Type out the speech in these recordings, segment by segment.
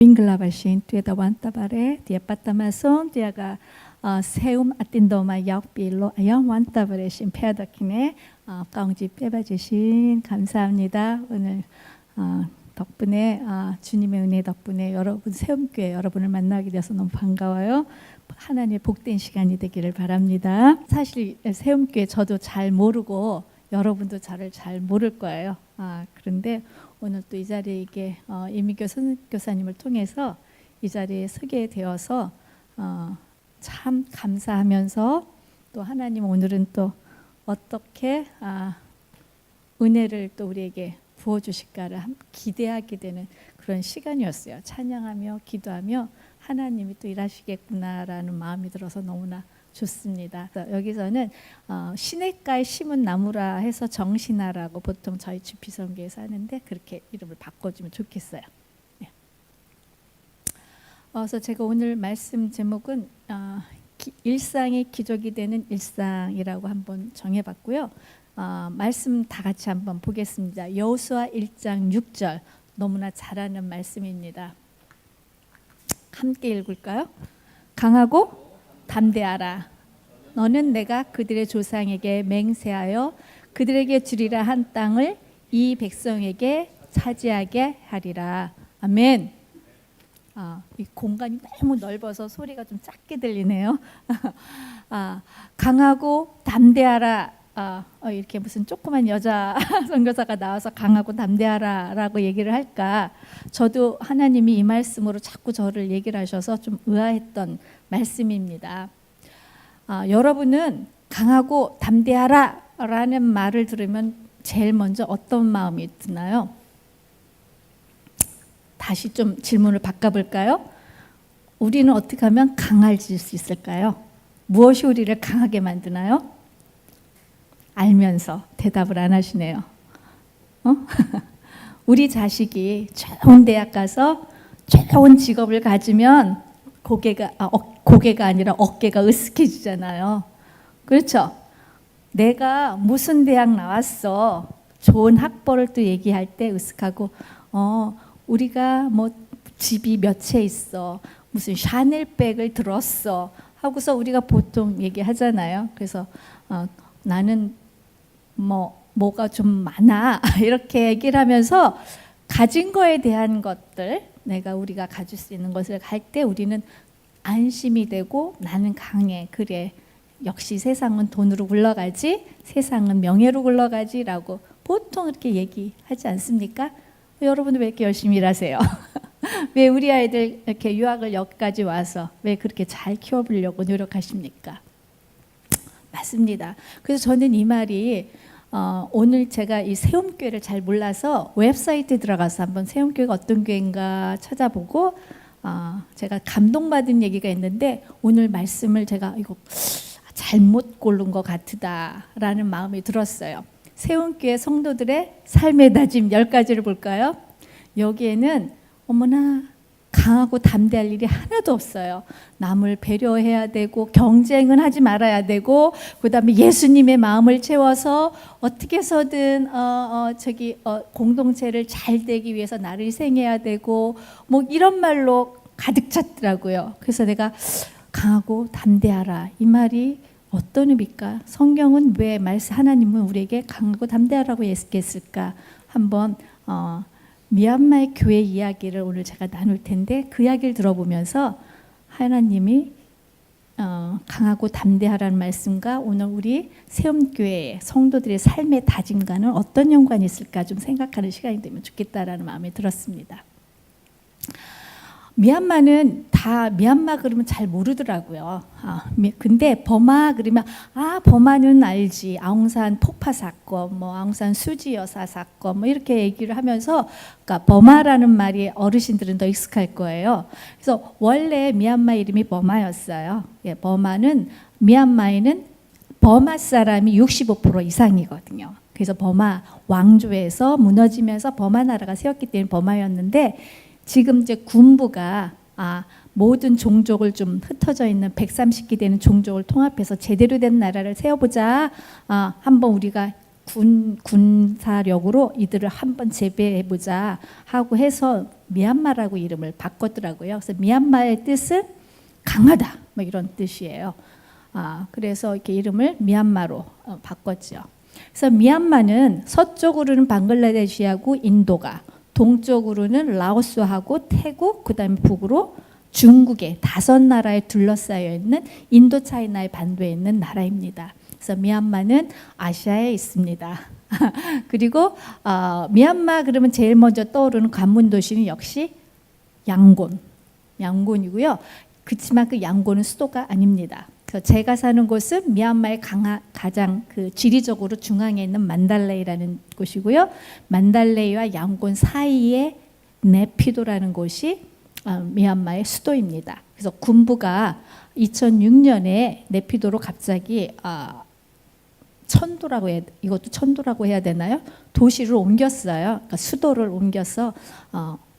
Minglavasin tueda wantabare dia patamason diaga seum atin도마 역빌로 아영 wantabare신 페아더키네 가운지 빼봐주신 감사합니다. 오늘 덕분에 주님의 은혜 덕분에 여러분 세움교회 여러분을 만나게 돼서 너무 반가워요. 하나님의 복된 시간이 되기를 바랍니다. 사실 세움교회 저도 잘 모르고 여러분도 저를 잘 모를 거예요. 그런데 오늘 또 이 자리에 이게 이미교 선교사님을 통해서 이 자리에 서게 되어서 참 감사하면서 또 하나님 오늘은 또 어떻게 은혜를 또 우리에게 부어주실까를 기대하게 되는 그런 시간이었어요. 찬양하며 기도하며 하나님이 또 일하시겠구나라는 마음이 들어서 너무나 좋습니다. 여기서는 시냇가에 심은 나무라 해서 정신아라고 보통 저희 주피선교에서 하는데 그렇게 이름을 바꿔주면 좋겠어요. 네. 그래서 제가 오늘 말씀 제목은 일상이 기적이 되는 일상이라고 한번 정해봤고요. 말씀 다 같이 한번 보겠습니다. 여호수아 1장 6절 너무나 잘 아는 말씀입니다. 함께 읽을까요? 강하고 담대하라. 너는 내가 그들의 조상에게 맹세하여 그들에게 주리라 한 땅을 이 백성에게 차지하게 하리라. 아멘. 이 공간이 너무 넓어서 소리가 좀 작게 들리네요. 강하고 담대하라. 이렇게 무슨 조그만 여자 선교사가 나와서 강하고 담대하라라고 얘기를 할까? 저도 하나님이 이 말씀으로 자꾸 저를 얘기를 하셔서 좀 의아했던 말씀입니다. 여러분은 강하고 담대하라라는 말을 들으면 제일 먼저 어떤 마음이 드나요? 다시 좀 질문을 바꿔볼까요? 우리는 어떻게 하면 강해질 수 있을까요? 무엇이 우리를 강하게 만드나요? 알면서 대답을 안 하시네요. 우리 자식이 좋은 대학 가서 좋은 직업을 가지면 고개가 아니라 어깨가 으쓱해지잖아요. 그렇죠? 내가 무슨 대학 나왔어? 좋은 학벌을 또 얘기할 때 으쓱하고 우리가 뭐 집이 몇 채 있어. 무슨 샤넬백을 들었어. 하고서 우리가 보통 얘기하잖아요. 그래서 나는 뭐가 좀 많아 이렇게 얘기를 하면서 가진 거에 대한 것들 우리가 가질 수 있는 것을 할 때 우리는 안심이 되고 나는 강해. 그래 역시 세상은 돈으로 굴러가지 세상은 명예로 굴러가지 라고 보통 이렇게 얘기하지 않습니까? 여러분은 왜 이렇게 열심히 일하세요? 왜 우리 아이들 이렇게 유학을 여기까지 와서 왜 그렇게 잘 키워보려고 노력하십니까? 맞습니다. 그래서 저는 이 말이 오늘 제가 이 세움교회를 잘 몰라서 웹사이트에 들어가서 한번 세움교회가 어떤 교회인가 찾아보고 제가 감동받은 얘기가 있는데 오늘 말씀을 제가 이거 잘못 고른 것 같다라는 마음이 들었어요. 세움교회 성도들의 삶의 다짐 10가지를 볼까요? 여기에는 어머나 강하고 담대할 일이 하나도 없어요. 남을 배려해야 되고 경쟁은 하지 말아야 되고 그다음에 예수님의 마음을 채워서 어떻게 해서든 공동체를 잘 되기 위해서 나를 희생해야 되고 뭐 이런 말로 가득 찼더라고요. 그래서 내가 강하고 담대하라 이 말이 어떤 의미일까? 성경은 왜 하나님은 우리에게 강하고 담대하라고 얘기했을까? 한번 미얀마의 교회 이야기를 오늘 제가 나눌 텐데 그 이야기를 들어보면서 하나님이 강하고 담대하라는 말씀과 오늘 우리 세움교회의 성도들의 삶의 다짐과는 어떤 연관이 있을까 좀 생각하는 시간이 되면 좋겠다라는 마음이 들었습니다. 미얀마는 다 미얀마 그러면 잘 모르더라고요. 근데 버마 그러면 버마는 알지. 아웅산 폭파 사건, 아웅산 수지 여사 사건, 이렇게 얘기를 하면서, 그러니까 버마라는 말이 어르신들은 더 익숙할 거예요. 그래서 원래 미얀마 이름이 버마였어요. 미얀마에는 버마 사람이 65% 이상이거든요. 그래서 버마 왕조에서 무너지면서 버마 나라가 세웠기 때문에 버마였는데. 지금 이제 군부가 모든 종족을 좀 흩어져 있는 130개 되는 종족을 통합해서 제대로 된 나라를 세워보자. 한번 우리가 군사력으로 이들을 한번 재배해보자 하고 해서 미얀마라고 이름을 바꿨더라고요. 그래서 미얀마의 뜻은 강하다, 뭐 이런 뜻이에요. 그래서 이렇게 이름을 미얀마로 바꿨죠. 그래서 미얀마는 서쪽으로는 방글라데시하고 인도가, 동쪽으로는 라오스하고 태국, 그다음에 북으로 중국의 5나라에 둘러싸여 있는 인도차이나의 반도에 있는 나라입니다. 그래서 미얀마는 아시아에 있습니다. 그리고 미얀마 그러면 제일 먼저 떠오르는 관문 도시는 역시 양곤이고요. 그렇지만 그 양곤은 수도가 아닙니다. 그래서 제가 사는 곳은 미얀마의 가장 그 지리적으로 중앙에 있는 만달레이라는 곳이고요. 만달레이와 양곤 사이에 네피도라는 곳이 미얀마의 수도입니다. 그래서 군부가 2006년에 네피도로 갑자기 이것도 천도라고 해야 되나요? 도시를 옮겼어요. 그러니까 수도를 옮겨서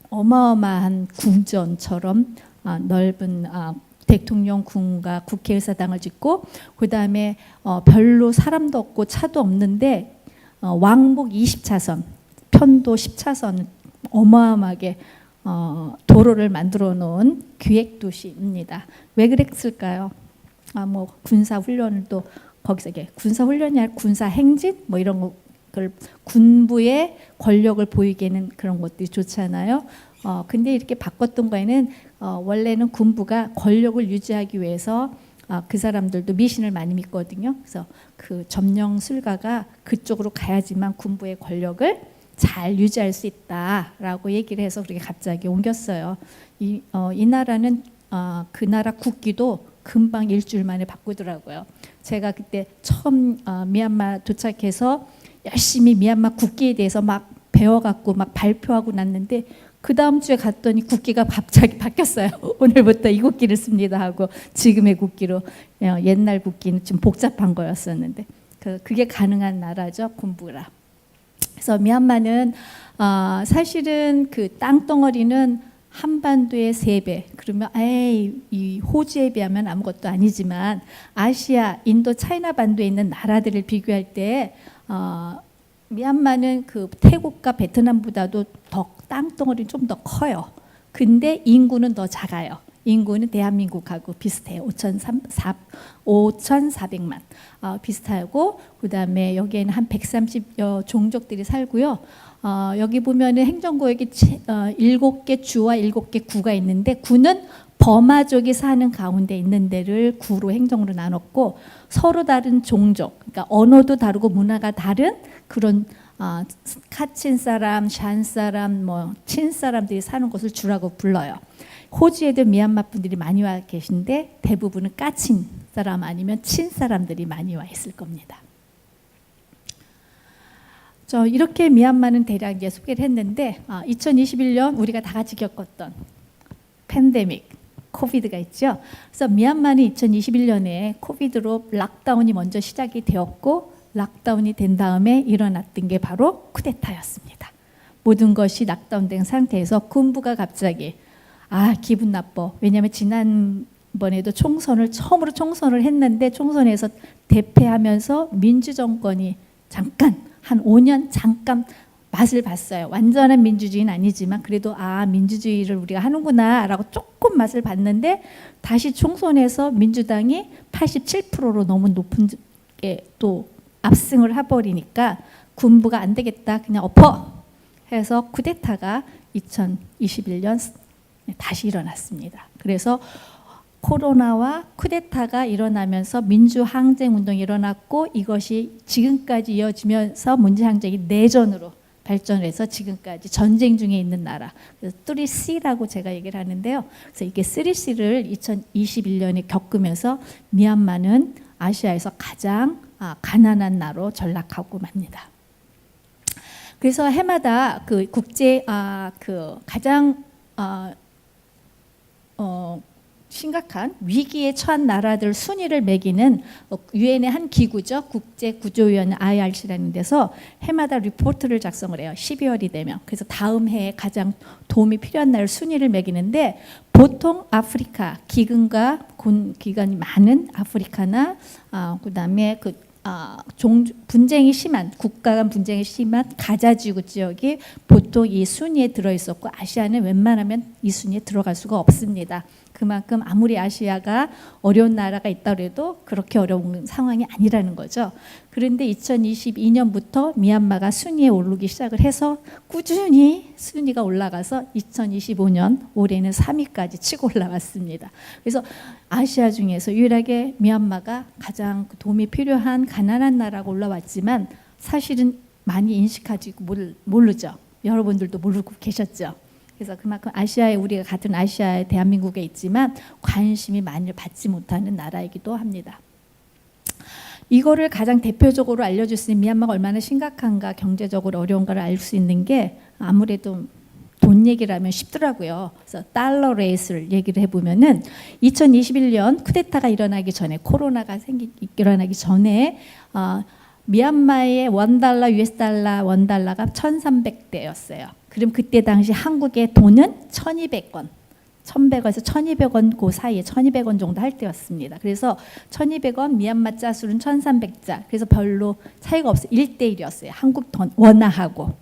어마어마한 궁전처럼 넓은 대통령궁과 국회의사당을 짓고, 그 다음에 별로 사람도 없고 차도 없는데 왕복 20차선, 편도 10차선 어마어마하게 도로를 만들어 놓은 기획도시입니다. 왜 그랬을까요? 뭐 군사훈련도 거기서 군사훈련이 아니라 군사행진 뭐 이런 걸 군부의 권력을 보이게는 그런 것들이 좋잖아요. 근데 이렇게 바꿨던 거에는 원래는 군부가 권력을 유지하기 위해서 그 사람들도 미신을 많이 믿거든요. 그래서 그 점령 술가가 그쪽으로 가야지만 군부의 권력을 잘 유지할 수 있다라고 얘기를 해서 그렇게 갑자기 옮겼어요. 이 나라는 그 나라 국기도 금방 일주일 만에 바꾸더라고요. 제가 그때 처음 미얀마 도착해서 열심히 미얀마 국기에 대해서 막 배워갖고 막 발표하고 났는데 그 다음 주에 갔더니 국기가 갑자기 바뀌었어요. 오늘부터 이 국기를 씁니다 하고 지금의 국기로. 옛날 국기는 좀 복잡한 거였었는데 그게 가능한 나라죠, 군부라. 그래서 미얀마는 사실은 그 땅덩어리는 한반도의 3배. 그러면 이 호주에 비하면 아무것도 아니지만 아시아, 인도, 차이나 반도에 있는 나라들을 비교할 때 미얀마는 그 태국과 베트남보다도 더 땅덩어리는 좀 더 커요. 근데 인구는 더 작아요. 인구는 대한민국하고 비슷해요. 5,400만 비슷하고, 그다음에 여기에는 한 130여 종족들이 살고요. 여기 보면은 행정구역이 7개 주와 7개 구가 있는데, 구는 버마족이 사는 가운데 있는 데를 구로 행정으로 나눴고, 서로 다른 종족, 그러니까 언어도 다르고 문화가 다른 그런 카친 사람, 샨 사람, 뭐 친 사람들이 사는 곳을 주라고 불러요. 호주에도 미얀마 분들이 많이 와 계신데 대부분은 까친 사람 아니면 친 사람들이 많이 와 있을 겁니다. 이렇게 미얀마는 대략 이제 소개를 했는데 2021년 우리가 다 같이 겪었던 팬데믹, 코비드가 있죠. 그래서 미얀마는 2021년에 코비드로 락다운이 먼저 시작이 되었고, 락다운이 된 다음에 일어났던 게 바로 쿠데타였습니다. 모든 것이 락다운된 상태에서 군부가 갑자기 기분 나빠. 왜냐하면 지난번에도 처음으로 총선을 했는데 총선에서 대패하면서 민주정권이 잠깐 한 5년 잠깐 맛을 봤어요. 완전한 민주주의는 아니지만 그래도 민주주의를 우리가 하는구나 라고 조금 맛을 봤는데, 다시 총선에서 민주당이 87%로 너무 높은 게 또 압승을 해버리니까 군부가 안 되겠다, 그냥 엎어 해서 쿠데타가 2021년 다시 일어났습니다. 그래서 코로나와 쿠데타가 일어나면서 민주항쟁 운동이 일어났고, 이것이 지금까지 이어지면서 문제항쟁이 내전으로 발전해서 지금까지 전쟁 중에 있는 나라, 그래서 3C라고 제가 얘기를 하는데요. 그래서 이게 3C를 2021년에 겪으면서 미얀마는 아시아에서 가장 가난한 나라로 전락하고 맙니다. 그래서 해마다 그 국제 가장 심각한 위기에 처한 나라들 순위를 매기는 유엔의 한 기구죠. 국제구조위원회 IRC라는 데서 해마다 리포트를 작성을 해요. 12월이 되면. 그래서 다음 해에 가장 도움이 필요한 나라 순위를 매기는데, 보통 아프리카 기근이 많은 아프리카나 그다음에 분쟁이 심한 국가 간 분쟁이 심한 가자지구 지역이 보통 이 순위에 들어 있었고 아시아는 웬만하면 이 순위에 들어갈 수가 없습니다. 그만큼 아무리 아시아가 어려운 나라가 있다 해도 그렇게 어려운 상황이 아니라는 거죠. 그런데 2022년부터 미얀마가 순위에 오르기 시작을 해서 꾸준히 순위가 올라가서 2025년 올해는 3위까지 치고 올라왔습니다. 그래서 아시아 중에서 유일하게 미얀마가 가장 도움이 필요한 가난한 나라가 올라왔지만 사실은 많이 인식하지 모르죠. 여러분들도 모르고 계셨죠. 그래서 그만큼 아시아에 우리가 같은 아시아에 대한민국에 있지만 관심이 많이 받지 못하는 나라이기도 합니다. 이거를 가장 대표적으로 알려줄 수 있는 미얀마가 얼마나 심각한가 경제적으로 어려운가를 알 수 있는 게 아무래도 돈 얘기를 하면 쉽더라고요. 그래서 달러 레이스를 얘기를 해보면은 2021년 쿠데타가 일어나기 전에 코로나가 일어나기 전에 미얀마의 원달러, US 달러, 원달러가 1,300대였어요. 그럼 그때 당시 한국의 돈은 1,200원, 1,100원에서 1,200원 그 사이에 1,200원 정도 할 때였습니다. 그래서 1,200원, 미얀마 짜술은 1,300자. 그래서 별로 차이가 없어요. 1대1이었어요. 한국 돈 원화하고.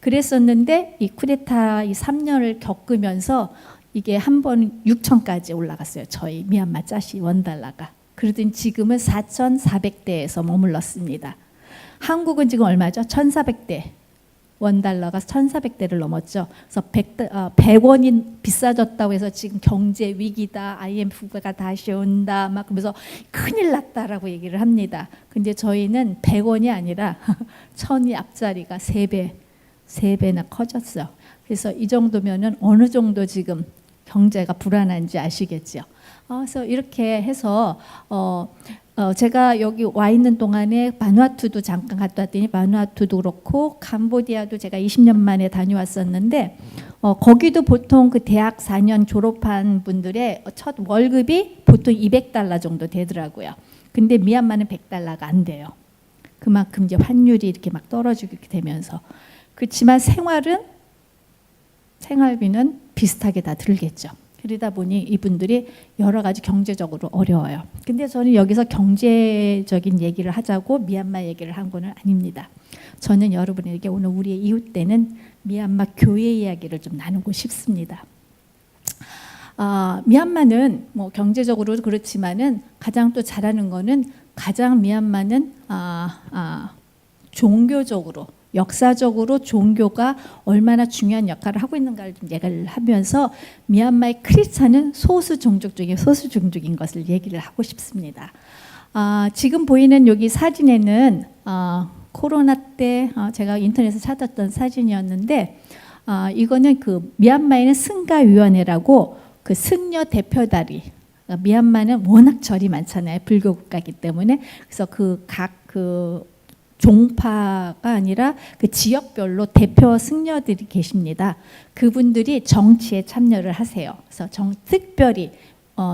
그랬었는데 이 쿠데타 이 3년을 겪으면서 이게 한 번 6,000까지 올라갔어요. 저희 미얀마 짜시 원달러가. 그러더니 지금은 4,400대에서 머물렀습니다. 한국은 지금 얼마죠? 1,400대. 원달러가 1,400대를 넘었죠. 그래서 100원이 비싸졌다고 해서 지금 경제 위기다, IMF가 다시 온다, 막 그러면서 큰일 났다라고 얘기를 합니다. 근데 저희는 100원이 아니라 1,000이 앞자리가 3배나 커졌어요. 그래서 이 정도면은 어느 정도 지금 경제가 불안한지 아시겠죠. 그래서 이렇게 해서 제가 여기 와 있는 동안에 바누아투도 잠깐 갔다 왔더니 바누아투도 그렇고 캄보디아도 제가 20년 만에 다녀왔었는데 거기도 보통 그 대학 4년 졸업한 분들의 첫 월급이 보통 200달러 정도 되더라고요. 근데 미얀마는 100달러가 안 돼요. 그만큼 이제 환율이 이렇게 막 떨어지게 되면서 그렇지만 생활비는 비슷하게 다 들겠죠. 그러다 보니 이분들이 여러 가지 경제적으로 어려워요. 근데 저는 여기서 경제적인 얘기를 하자고 미얀마 얘기를 한 거는 아닙니다. 저는 여러분에게 오늘 우리의 이웃 때는 미얀마 교회 이야기를 좀 나누고 싶습니다. 미얀마는 뭐 경제적으로 그렇지만은 가장 또 잘하는 거는 미얀마는 종교적으로 역사적으로 종교가 얼마나 중요한 역할을 하고 있는가를 좀 얘기를 하면서 미얀마의 크리스찬은 소수 종족 중에 소수 종족인 것을 얘기를 하고 싶습니다. 지금 보이는 여기 사진에는 코로나 때 제가 인터넷에서 찾았던 사진이었는데 이거는 그 미얀마에는 승가위원회라고 그 승려 대표다리 미얀마는 워낙 절이 많잖아요. 불교 국가이기 때문에 그래서 각 종파가 아니라 그 지역별로 대표 승려들이 계십니다. 그분들이 정치에 참여를 하세요. 그래서 특별히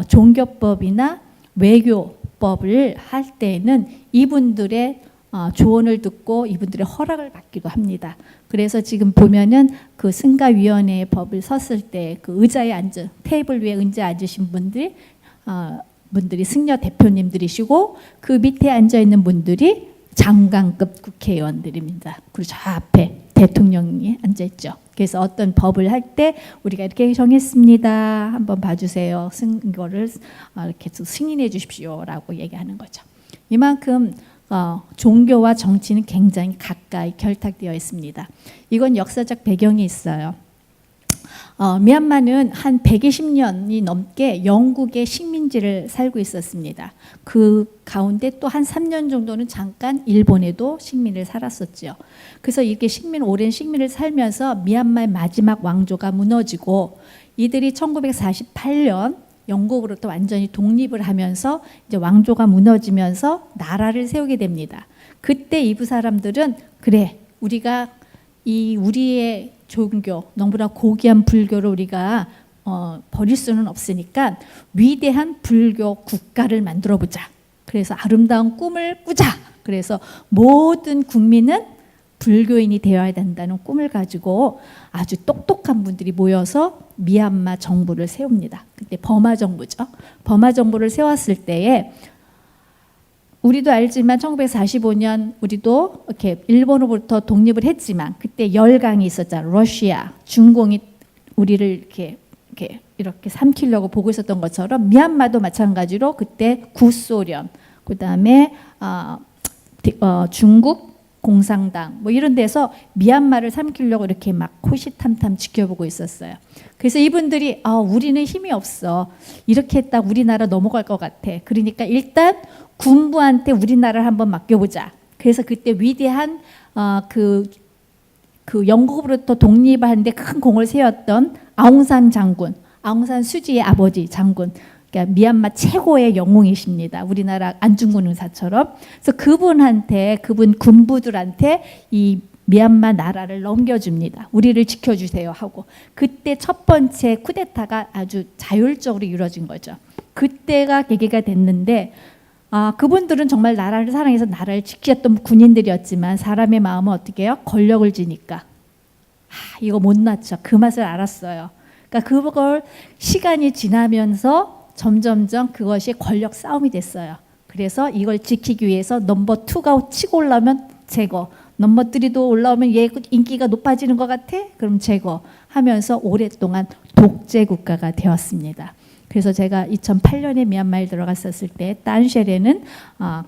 종교법이나 외교법을 할 때에는 이분들의 조언을 듣고 이분들의 허락을 받기도 합니다. 그래서 지금 보면은 그 승가위원회의 법을 섰을 때 그 테이블 위에 의자에 앉으신 분들이 승려 대표님들이시고 그 밑에 앉아 있는 분들이 장관급 국회의원들입니다. 그리고 저 앞에 대통령이 앉아있죠. 그래서 어떤 법을 할 때 우리가 이렇게 정했습니다. 한번 봐주세요. 이거를 이렇게 승인해 주십시오라고 얘기하는 거죠. 이만큼 종교와 정치는 굉장히 가까이 결탁되어 있습니다. 이건 역사적 배경이 있어요. 미얀마는 한 120년이 넘게 영국의 식민지를 살고 있었습니다. 그 가운데 또 한 3년 정도는 잠깐 일본에도 식민을 살았었죠. 그래서 이렇게 오랜 식민을 살면서 미얀마의 마지막 왕조가 무너지고 이들이 1948년 영국으로부터 완전히 독립을 하면서 이제 왕조가 무너지면서 나라를 세우게 됩니다. 그때 이부 사람들은 그래 우리가 우리의 종교, 너무나 고귀한 불교를 우리가 버릴 수는 없으니까 위대한 불교 국가를 만들어보자. 그래서 아름다운 꿈을 꾸자. 그래서 모든 국민은 불교인이 되어야 된다는 꿈을 가지고 아주 똑똑한 분들이 모여서 미얀마 정부를 세웁니다. 그때 버마 정부죠. 버마 정부를 세웠을 때에 우리도 알지만 1945년 우리도 이렇게 일본으로부터 독립을 했지만 그때 열강이 있었잖아요. 러시아, 중공이 우리를 이렇게 삼키려고 보고 있었던 것처럼 미얀마도 마찬가지로 그때 구소련, 그다음에 중국 공산당 뭐 이런 데서 미얀마를 삼키려고 이렇게 막 호시탐탐 지켜보고 있었어요. 그래서 이분들이 우리는 힘이 없어. 이렇게 했다 우리나라 넘어갈 것 같아. 그러니까 일단 군부한테 우리나라를 한번 맡겨보자. 그래서 그때 위대한 그 영국으로부터 독립을 하는데 큰 공을 세웠던 아웅산 장군, 아웅산 수지의 아버지 장군, 그러니까 미얀마 최고의 영웅이십니다. 우리나라 안중근 의사처럼. 그래서 그분 군부들한테 이 미얀마 나라를 넘겨줍니다. 우리를 지켜주세요 하고. 그때 첫 번째 쿠데타가 아주 자율적으로 이루어진 거죠. 그때가 계기가 됐는데 그분들은 정말 나라를 사랑해서 나라를 지켰던 군인들이었지만 사람의 마음은 어떻게 해요? 권력을 지니까 이거 못 놨죠. 그 맛을 알았어요. 그러니까 그걸 시간이 지나면서 점점점 그것이 권력 싸움이 됐어요. 그래서 이걸 지키기 위해서 넘버 2가 치고 올라오면 제거, 넘버 3도 올라오면 얘 인기가 높아지는 것 같아? 그럼 제거 하면서 오랫동안 독재 국가가 되었습니다. 그래서 제가 2008년에 미얀마에 들어갔었을 때 딴쉐레는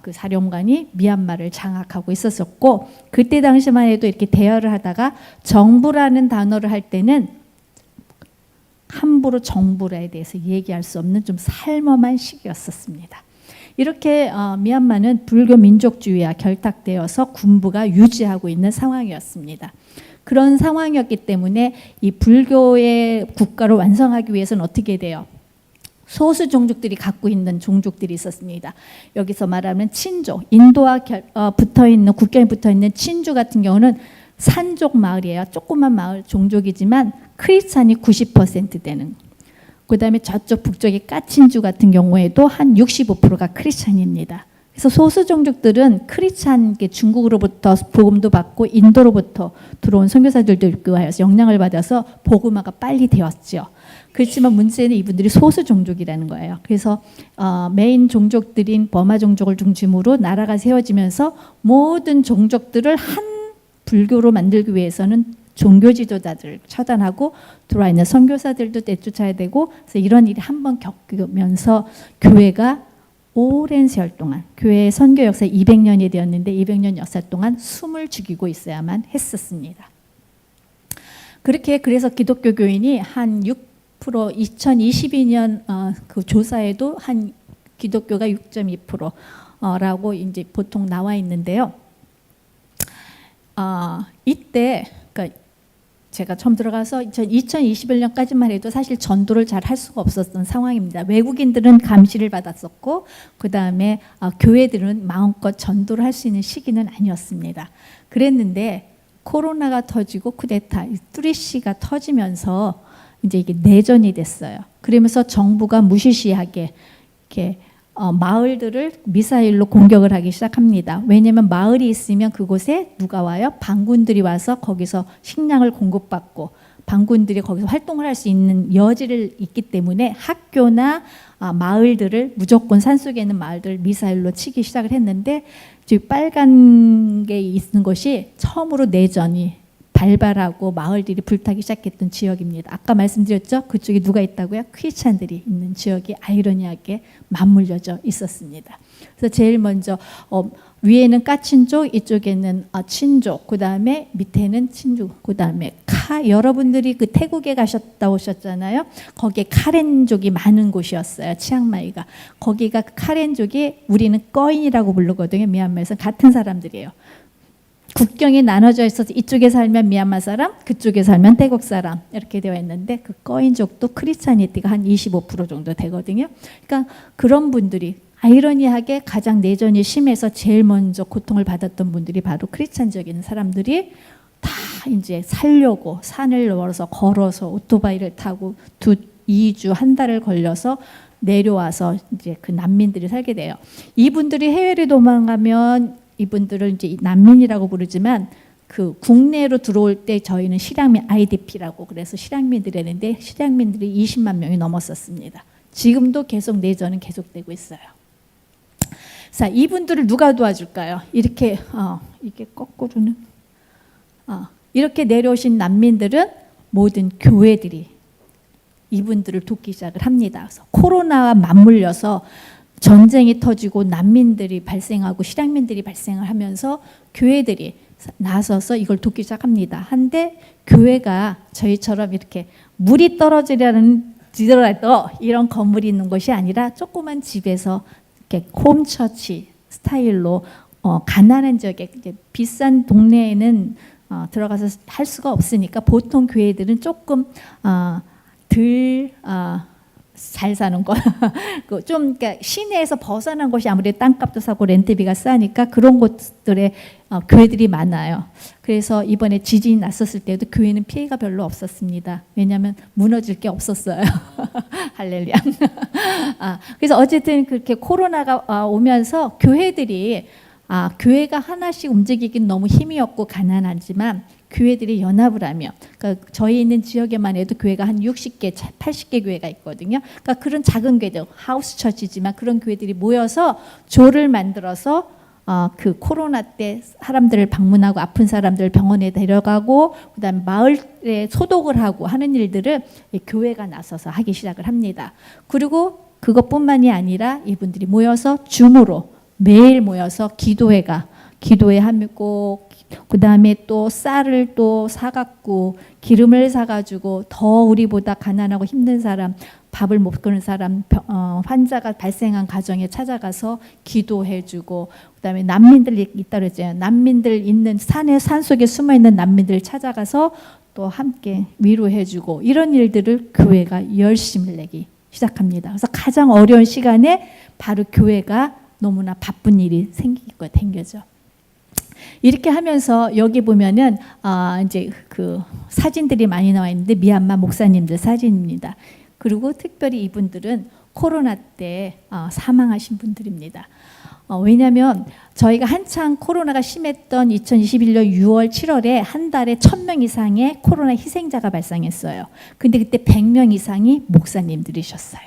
그 사령관이 미얀마를 장악하고 있었었고, 그때 당시만 해도 이렇게 대화를 하다가 정부라는 단어를 할 때는 함부로 정부에 대해서 얘기할 수 없는 좀 살머만 시기였었습니다. 이렇게 미얀마는 불교 민족주의와 결탁되어서 군부가 유지하고 있는 상황이었습니다. 그런 상황이었기 때문에 이 불교의 국가를 완성하기 위해서는 어떻게 돼요? 소수 종족들이 갖고 있는 종족들이 있었습니다. 여기서 말하면 친족, 인도와 붙어있는, 국경에 붙어있는 친주 같은 경우는 산족 마을이에요. 조그만 마을 종족이지만 크리스찬이 90% 되는. 그 다음에 저쪽 북쪽의 까친주 같은 경우에도 한 65%가 크리스찬입니다. 그래서 소수 종족들은 크리스찬, 중국으로부터 복음도 받고 인도로부터 들어온 선교사들도 있고 해서 영향을 받아서 복음화가 빨리 되었죠. 그렇지만 문제는 이분들이 소수 종족이라는 거예요. 그래서 메인 종족들인 버마 종족을 중심으로 나라가 세워지면서 모든 종족들을 한 불교로 만들기 위해서는 종교 지도자들을 처단하고 들어와 있는 선교사들도 내쫓아야 되고, 그래서 이런 일이 한번 겪으면서 교회가 오랜 세월 동안, 교회의 선교 역사 200년이 되었는데 200년 역사 동안 숨을 죽이고 있어야만 했었습니다. 그래서 기독교 교인이 한 6%, 2022년 그 조사에도 한 기독교가 6.2%라고 이제 보통 나와 있는데요. 이때 그러니까 제가 처음 들어가서 2021년까지만 해도 사실 전도를 잘 할 수가 없었던 상황입니다. 외국인들은 감시를 받았었고, 그 다음에 교회들은 마음껏 전도를 할 수 있는 시기는 아니었습니다. 그랬는데 코로나가 터지고 쿠데타, 뚜리시가 터지면서 이제 이게 내전이 됐어요. 그러면서 정부가 무시시하게 이렇게 마을들을 미사일로 공격을 하기 시작합니다. 왜냐하면 마을이 있으면 그곳에 누가 와요? 반군들이 와서 거기서 식량을 공급받고 반군들이 거기서 활동을 할 수 있는 여지를 있기 때문에 학교나 마을들을 무조건 산속에 있는 마을들을 미사일로 치기 시작을 했는데, 지금 빨간 게 있는 것이 처음으로 내전이 발발하고 마을들이 불타기 시작했던 지역입니다. 아까 말씀드렸죠? 그쪽에 누가 있다고요? 크리스찬들이 있는 지역이 아이러니하게 맞물려져 있었습니다. 그래서 제일 먼저 위에는 까친족, 이쪽에는 친족, 그 다음에 밑에는 친족, 그 다음에 여러분들이 그 태국에 가셨다 오셨잖아요. 거기에 카렌족이 많은 곳이었어요. 치앙마이가. 거기가 카렌족이 우리는 꺼인이라고 부르거든요. 미얀마에서 같은 사람들이에요. 국경이 나눠져 있어서 이쪽에 살면 미얀마 사람, 그쪽에 살면 태국 사람 이렇게 되어 있는데, 그 꺼인족도 크리스찬이티가 한 25% 정도 되거든요. 그러니까 그런 분들이 아이러니하게 가장 내전이 심해서 제일 먼저 고통을 받았던 분들이 바로 크리스찬적인 사람들이 다 이제 살려고 산을 넘어서 걸어서 오토바이를 타고 2주, 한 달을 걸려서 내려와서 이제 그 난민들이 살게 돼요. 이분들이 해외로 도망가면 이분들을 이제 난민이라고 부르지만, 그 국내로 들어올 때 저희는 실향민 IDP라고 그래서 실향민들이 했는데 실향민들이 20만 명이 넘었었습니다. 지금도 계속 내전은 계속되고 있어요. 자, 이분들을 누가 도와줄까요? 이렇게 이게 거꾸로는 이렇게 내려오신 난민들은 모든 교회들이 이분들을 돕기 시작을 합니다. 그래서 코로나와 맞물려서 전쟁이 터지고 난민들이 발생하고 실향민들이 발생을 하면서 교회들이 나서서 이걸 돕기 시작합니다. 한데 교회가 저희처럼 이렇게 물이 떨어지더라도 이런 건물이 있는 곳이 아니라 조그만 집에서 이렇게 홈처치 스타일로 가난한 지역에 이제 비싼 동네에는 들어가서 할 수가 없으니까 보통 교회들은 조금 덜 잘 사는 거, 좀 그러니까 시내에서 벗어난 곳이 아무래도 땅값도 싸고 렌트비가 싸니까 그런 곳들에 교회들이 많아요. 그래서 이번에 지진이 났었을 때도 교회는 피해가 별로 없었습니다. 왜냐하면 무너질 게 없었어요. 할렐루야. 그래서 어쨌든 그렇게 코로나가 오면서 교회들이 교회가 하나씩 움직이긴 너무 힘이 없고 가난하지만 교회들이 연합을 하며, 그러니까 저희 있는 지역에만 해도 교회가 한 60개, 80개 교회가 있거든요. 그러니까 그런 작은 교회들, 하우스 처치지만 그런 교회들이 모여서 조를 만들어서 그 코로나 때 사람들을 방문하고 아픈 사람들을 병원에 데려가고 그다음에 마을에 소독을 하고 하는 일들을 교회가 나서서 하기 시작을 합니다. 그리고 그것뿐만이 아니라 이분들이 모여서 줌으로 매일 모여서 기도회 하고 그다음에 또 쌀을 또 사갖고 기름을 사가지고 더 우리보다 가난하고 힘든 사람, 밥을 못 그는 사람, 환자가 발생한 가정에 찾아가서 기도해주고, 그다음에 난민들이 있다 그랬잖아요. 난민들 있는 산속에 숨어 있는 난민들 찾아가서 또 함께 위로해주고 이런 일들을 교회가 열심히 내기 시작합니다. 그래서 가장 어려운 시간에 바로 교회가 너무나 바쁜 일이 생겨죠. 이렇게 하면서 여기 보면은 이제 그 사진들이 많이 나와 있는데 미얀마 목사님들 사진입니다. 그리고 특별히 이분들은 코로나 때 사망하신 분들입니다. 왜냐하면 저희가 한창 코로나가 심했던 2021년 6월, 7월에 한 달에 1,000명 이상의 코로나 희생자가 발생했어요. 근데 그때 100명 이상이 목사님들이셨어요.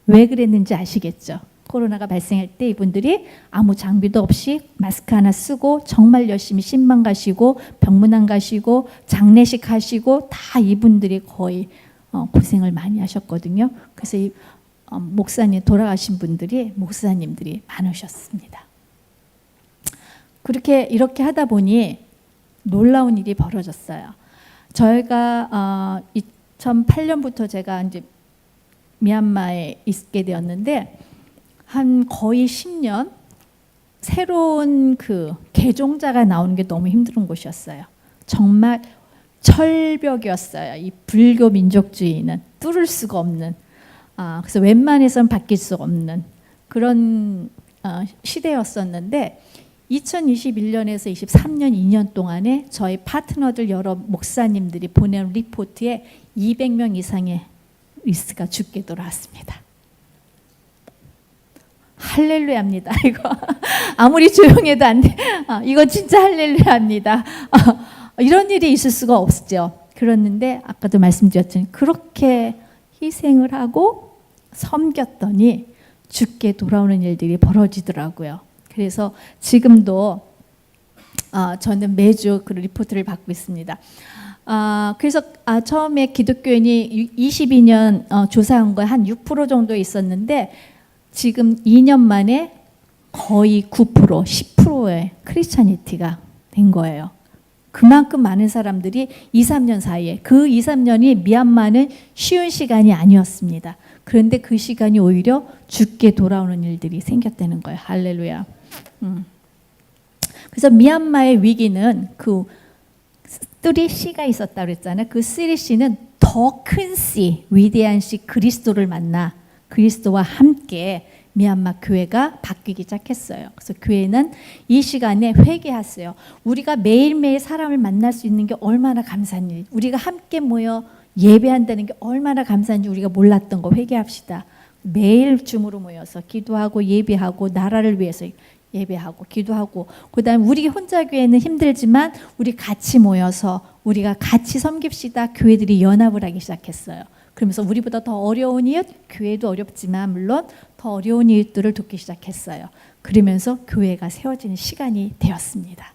왜 그랬는지 아시겠죠? 코로나가 발생할 때 이분들이 아무 장비도 없이 마스크 하나 쓰고 정말 열심히 신방 가시고 병문안 가시고 장례식 하시고 다 이분들이 거의 고생을 많이 하셨거든요. 그래서 이 목사님 돌아가신 분들이 목사님들이 많으셨습니다. 이렇게 하다 보니 놀라운 일이 벌어졌어요. 저희가 2008년부터 제가 이제 미얀마에 있게 되었는데 한 거의 10년 새로운 그 개종자가 나오는 게 너무 힘든 곳이었어요. 정말 철벽이었어요. 이 불교 민족주의는 뚫을 수가 없는, 그래서 웬만해서는 바뀔 수가 없는 그런 시대였었는데 2021년에서 23년 2년 동안에 저희 파트너들 여러 목사님들이 보낸 리포트에 200명 이상의 리스트가 죽게 돌아왔습니다. 할렐루야입니다. 이거 아무리 조용해도 안 돼. 이거 진짜 할렐루야입니다. 이런 일이 있을 수가 없죠. 그랬는데 아까도 말씀드렸지만 그렇게 희생을 하고 섬겼더니 죽게 돌아오는 일들이 벌어지더라고요. 그래서 지금도 저는 매주 그 리포트를 받고 있습니다. 그래서 처음에 기독교인이 22년 조사한 거 한 6% 정도 있었는데 지금 2년 만에 거의 9%, 10%의 크리스찬이티가 된 거예요. 그만큼 많은 사람들이 2, 3년 사이에, 그 2, 3년이 미얀마는 쉬운 시간이 아니었습니다. 그런데 그 시간이 오히려 죽게 돌아오는 일들이 생겼다는 거예요. 할렐루야. 그래서 미얀마의 위기는 그 3C가 있었다고 그랬잖아요. 그 3C는 더 큰 C, 위대한 C, 그리스도를 만나 그리스도와 함께 미얀마 교회가 바뀌기 시작했어요. 그래서 교회는 이 시간에 회개했어요. 우리가 매일매일 사람을 만날 수 있는 게 얼마나 감사한 일, 우리가 함께 모여 예배한다는 게 얼마나 감사한지 우리가 몰랐던 거 회개합시다. 매일 줌으로 모여서 기도하고 예배하고 나라를 위해서 예배하고 기도하고, 그다음에 우리 혼자 교회는 힘들지만 우리 같이 모여서 우리가 같이 섬깁시다. 교회들이 연합을 하기 시작했어요. 그러면서 우리보다 더 어려운 이웃, 교회도 어렵지만 물론 더 어려운 이웃들을 돕기 시작했어요. 그러면서 교회가 세워지는 시간이 되었습니다.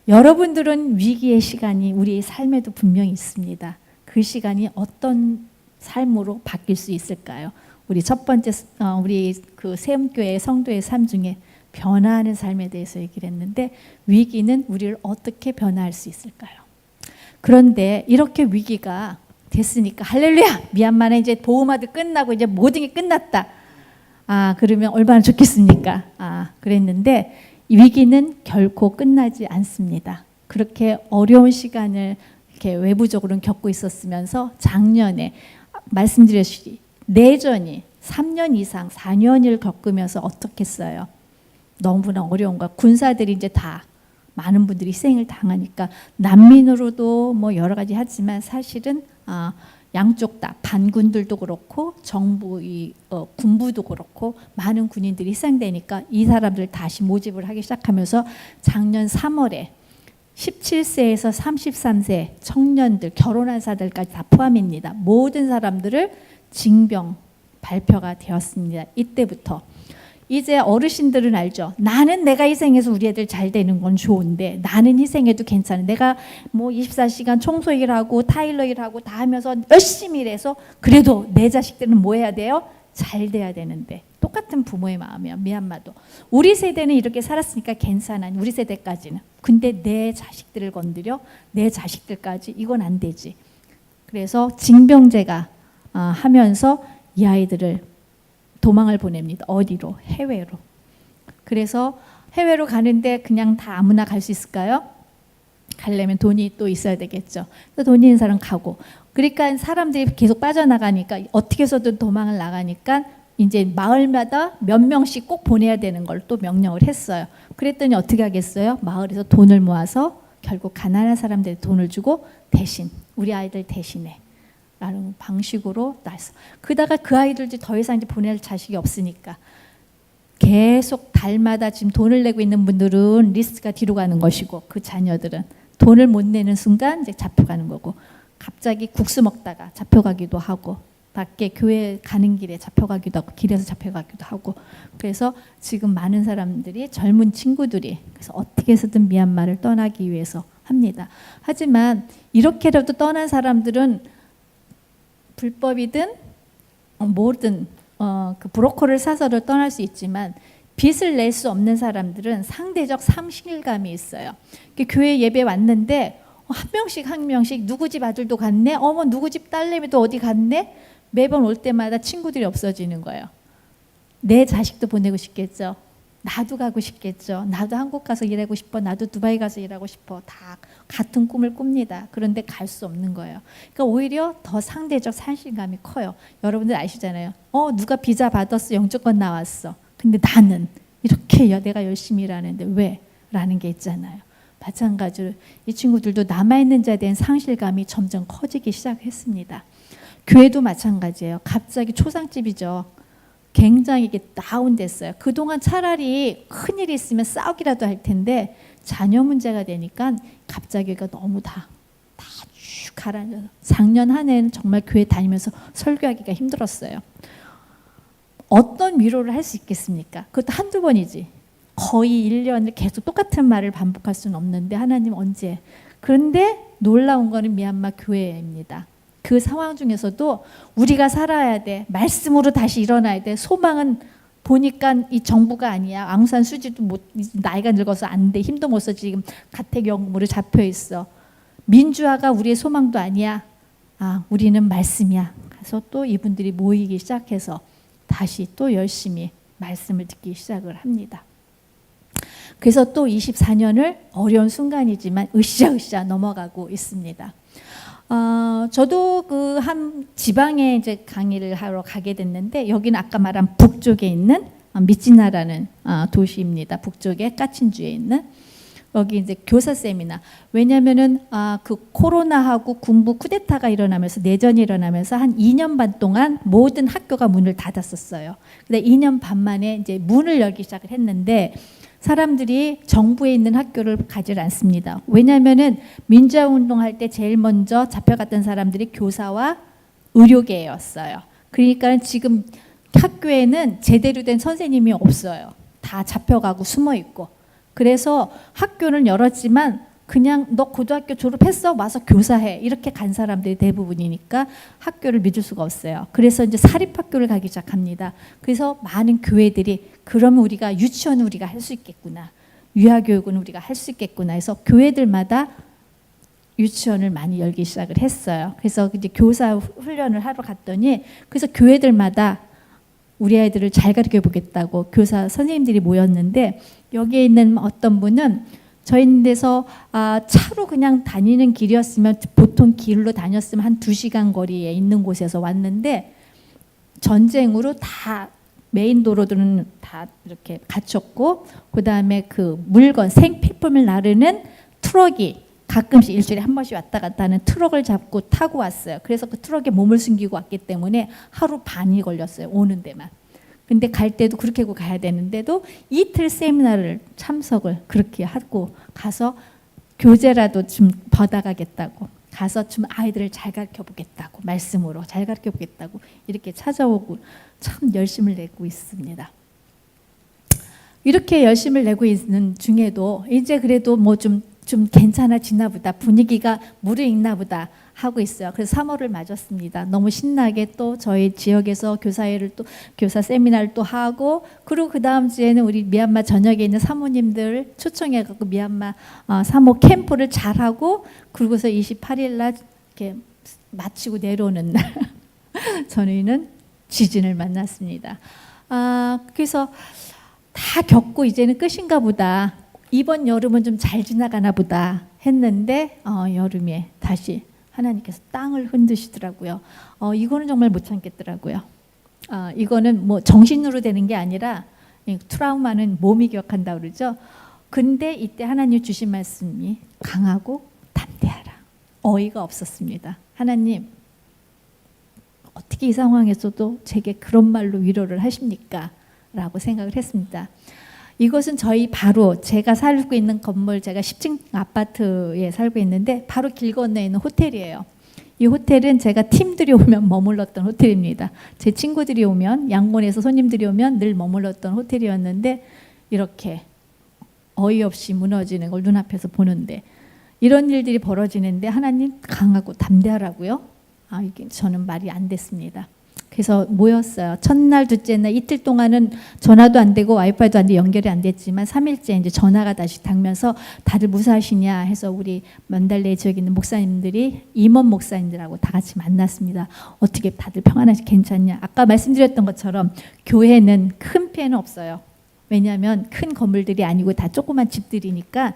여러분들은 위기의 시간이 우리의 삶에도 분명히 있습니다. 그 시간이 어떤 삶으로 바뀔 수 있을까요? 우리 첫 번째 우리 그 세움교회 성도의 삶 중에 변화하는 삶에 대해서 얘기를 했는데 위기는 우리를 어떻게 변화할 수 있을까요? 그런데 이렇게 위기가 됐으니까 할렐루야! 미얀마는 이제 보호마도 끝나고 이제 모든 게 끝났다. 그러면 얼마나 좋겠습니까? 그랬는데 이 위기는 결코 끝나지 않습니다. 그렇게 어려운 시간을 이렇게 외부적으로는 겪고 있었으면서 작년에 말씀드렸듯이 내전이 3년 이상 4년을 겪으면서 어떻겠어요? 너무나 어려운 거야. 군사들이 이제 다 많은 분들이 희생을 당하니까 난민으로도 뭐 여러 가지 하지만 사실은 양쪽 다 반군들도 그렇고 정부 군부도 그렇고 많은 군인들이 희생되니까 이 사람들 다시 모집을 하기 시작하면서 작년 3월에 17세에서 33세 청년들 결혼한 사람들까지 다 포함입니다. 모든 사람들을 징병 발표가 되었습니다. 이때부터 이제 어르신들은 알죠. 나는 내가 희생해서 우리 애들 잘 되는 건 좋은데 나는 희생해도 괜찮아. 내가 뭐 24시간 청소 일하고 타일러 일하고 다 하면서 열심히 일해서 그래도 내 자식들은 뭐 해야 돼요? 잘 돼야 되는데. 똑같은 부모의 마음이야. 미얀마도. 우리 세대는 이렇게 살았으니까 괜찮아. 우리 세대까지는. 근데 내 자식들을 건드려? 내 자식들까지? 이건 안 되지. 그래서 징병제가 하면서 이 아이들을 도망을 보냅니다. 어디로? 해외로. 그래서 해외로 가는데 그냥 다 아무나 갈 수 있을까요? 가려면 돈이 또 있어야 되겠죠. 돈이 있는 사람 가고. 그러니까 사람들이 계속 빠져나가니까 어떻게 해서든 도망을 나가니까 이제 마을마다 몇 명씩 꼭 보내야 되는 걸 또 명령을 했어요. 그랬더니 어떻게 하겠어요? 마을에서 돈을 모아서 결국 가난한 사람들이 돈을 주고 대신 우리 아이들 대신에 라는 방식으로 나서 그다가 그 아이들도 더 이상 이제 보낼 자식이 없으니까 계속 달마다 지금 돈을 내고 있는 분들은 리스트가 뒤로 가는 것이고 그 자녀들은 돈을 못 내는 순간 이제 잡혀가는 거고 갑자기 국수 먹다가 잡혀가기도 하고 밖에 교회 가는 길에 잡혀가기도 하고 길에서 잡혀가기도 하고 그래서 지금 많은 사람들이 젊은 친구들이 그래서 어떻게 해서든 미얀마를 떠나기 위해서 합니다. 하지만 이렇게라도 떠난 사람들은 불법이든 뭐든 그 브로커를 사서를 떠날 수 있지만 빚을 낼 수 없는 사람들은 상대적 상실감이 있어요. 교회 예배 왔는데 한 명씩 누구 집 아들도 갔네. 어머 누구 집 딸내미도 어디 갔네. 매번 올 때마다 친구들이 없어지는 거예요. 내 자식도 보내고 싶겠죠. 나도 가고 싶겠죠. 나도 한국 가서 일하고 싶어. 나도 두바이 가서 일하고 싶어. 다 같은 꿈을 꿉니다. 그런데 갈 수 없는 거예요. 그러니까 오히려 더 상대적 상실감이 커요. 여러분들 아시잖아요. 누가 비자 받았어. 영주권 나왔어. 근데 나는 이렇게 내가 열심히 일하는데 왜? 라는 게 있잖아요. 마찬가지로 이 친구들도 남아있는 자에 대한 상실감이 점점 커지기 시작했습니다. 교회도 마찬가지예요. 갑자기 초상집이죠. 굉장히 이게 다운됐어요. 그동안 차라리 큰일이 있으면 싸우기라도 할 텐데 자녀 문제가 되니까 갑자기 너무 다 쭉 가라앉아서 작년 한 해는 정말 교회 다니면서 설교하기가 힘들었어요. 어떤 위로를 할 수 있겠습니까? 그것도 한두 번이지. 거의 1년을 계속 똑같은 말을 반복할 수는 없는데 하나님 언제? 그런데 놀라운 거는 미얀마 교회입니다. 그 상황 중에서도 우리가 살아야 돼. 말씀으로 다시 일어나야 돼. 소망은 보니까 이 정부가 아니야. 앙산 수지도 못, 나이가 늙어서 안 돼. 힘도 못 써. 지금 가택연금으로 잡혀 있어. 민주화가 우리의 소망도 아니야. 우리는 말씀이야. 그래서 또 이분들이 모이기 시작해서 다시 또 열심히 말씀을 듣기 시작을 합니다. 그래서 또 24년을 어려운 순간이지만 으쌰으쌰 넘어가고 있습니다. 저도 그 한 지방에 이제 강의를 하러 가게 됐는데 여기는 아까 말한 북쪽에 있는 미찌나라는 도시입니다. 북쪽에 까친주에 있는 여기 이제 교사 세미나. 왜냐면은 그 코로나하고 군부 쿠데타가 일어나면서 내전이 일어나면서 한 2년 반 동안 모든 학교가 문을 닫았었어요. 근데 2년 반 만에 이제 문을 열기 시작을 했는데 사람들이 정부에 있는 학교를 가지 않습니다. 왜냐하면은 민주화 운동할 때 제일 먼저 잡혀갔던 사람들이 교사와 의료계였어요. 그러니까 지금 학교에는 제대로 된 선생님이 없어요. 다 잡혀가고 숨어 있고. 그래서 학교는 열었지만 그냥 너 고등학교 졸업했어? 와서 교사해. 이렇게 간 사람들이 대부분이니까 학교를 믿을 수가 없어요. 그래서 이제 사립학교를 가기 시작합니다. 그래서 많은 교회들이 그러면 우리가 유치원은 우리가 할 수 있겠구나. 유아교육은 우리가 할 수 있겠구나 해서 교회들마다 유치원을 많이 열기 시작을 했어요. 그래서 이제 교사 훈련을 하러 갔더니 그래서 교회들마다 우리 아이들을 잘 가르쳐 보겠다고 교사 선생님들이 모였는데 여기에 있는 어떤 분은 저희 데서 차로 그냥 다니는 길이었으면 보통 길로 다녔으면 한 2시간 거리에 있는 곳에서 왔는데 전쟁으로 다 메인 도로들은 다 이렇게 갇혔고 그다음에 그 물건 생필품을 나르는 트럭이 가끔씩 일주일에 한 번씩 왔다 갔다 하는 트럭을 잡고 타고 왔어요. 그래서 그 트럭에 몸을 숨기고 왔기 때문에 하루 반이 걸렸어요. 오는 데만. 근데 갈 때도 그렇게 하고 가야 되는데도 이틀 세미나를 참석을 그렇게 하고 가서 교재라도 좀 받아가겠다고 가서 좀 아이들을 잘 가르쳐 보겠다고 말씀으로 잘 가르쳐 보겠다고 이렇게 찾아오고 참 열심을 내고 있습니다. 이렇게 열심을 내고 있는 중에도 이제 그래도 뭐 좀 괜찮아지나 보다. 분위기가 무르익나 보다 하고 있어요. 그래서 3월을 맞았습니다. 너무 신나게 또 저희 지역에서 교사회를 또 교사 세미나를 또 하고 그리고 그 다음 주에는 우리 미얀마 전역에 있는 사모님들 초청해 갖고 미얀마 사모 캠프를 잘 하고 그러고서 28일 날 이렇게 마치고 내려오는 날 저희는 지진을 만났습니다. 그래서 다 겪고 이제는 끝인가 보다. 이번 여름은 좀 잘 지나가나 보다 했는데 여름에 다시 하나님께서 땅을 흔드시더라고요. 이거는 정말 못 참겠더라고요. 이거는 뭐 정신으로 되는 게 아니라 트라우마는 몸이 기억한다 그러죠. 근데 이때 하나님 주신 말씀이 강하고 담대하라. 어이가 없었습니다. 하나님 어떻게 이 상황에서도 제게 그런 말로 위로를 하십니까? 라고 생각을 했습니다. 이것은 저희 바로 제가 살고 있는 건물 제가 10층 아파트에 살고 있는데 바로 길 건너에 있는 호텔이에요. 이 호텔은 제가 팀들이 오면 머물렀던 호텔입니다. 제 친구들이 오면 양곤에서 손님들이 오면 늘 머물렀던 호텔이었는데 이렇게 어이없이 무너지는 걸 눈앞에서 보는데 이런 일들이 벌어지는데 하나님 강하고 담대하라고요? 이게 저는 말이 안 됐습니다. 그래서 모였어요. 첫날, 둘째 날 이틀 동안은 전화도 안 되고 와이파이도 안 돼 연결이 안 됐지만 3일째 이제 전화가 다시 닿으면서 다들 무사하시냐 해서 우리 만달레 지역에 있는 목사님들이 임원 목사님들하고 다 같이 만났습니다. 어떻게 다들 평안하시 괜찮냐? 아까 말씀드렸던 것처럼 교회는 큰 피해는 없어요. 왜냐하면 큰 건물들이 아니고 다 조그만 집들이니까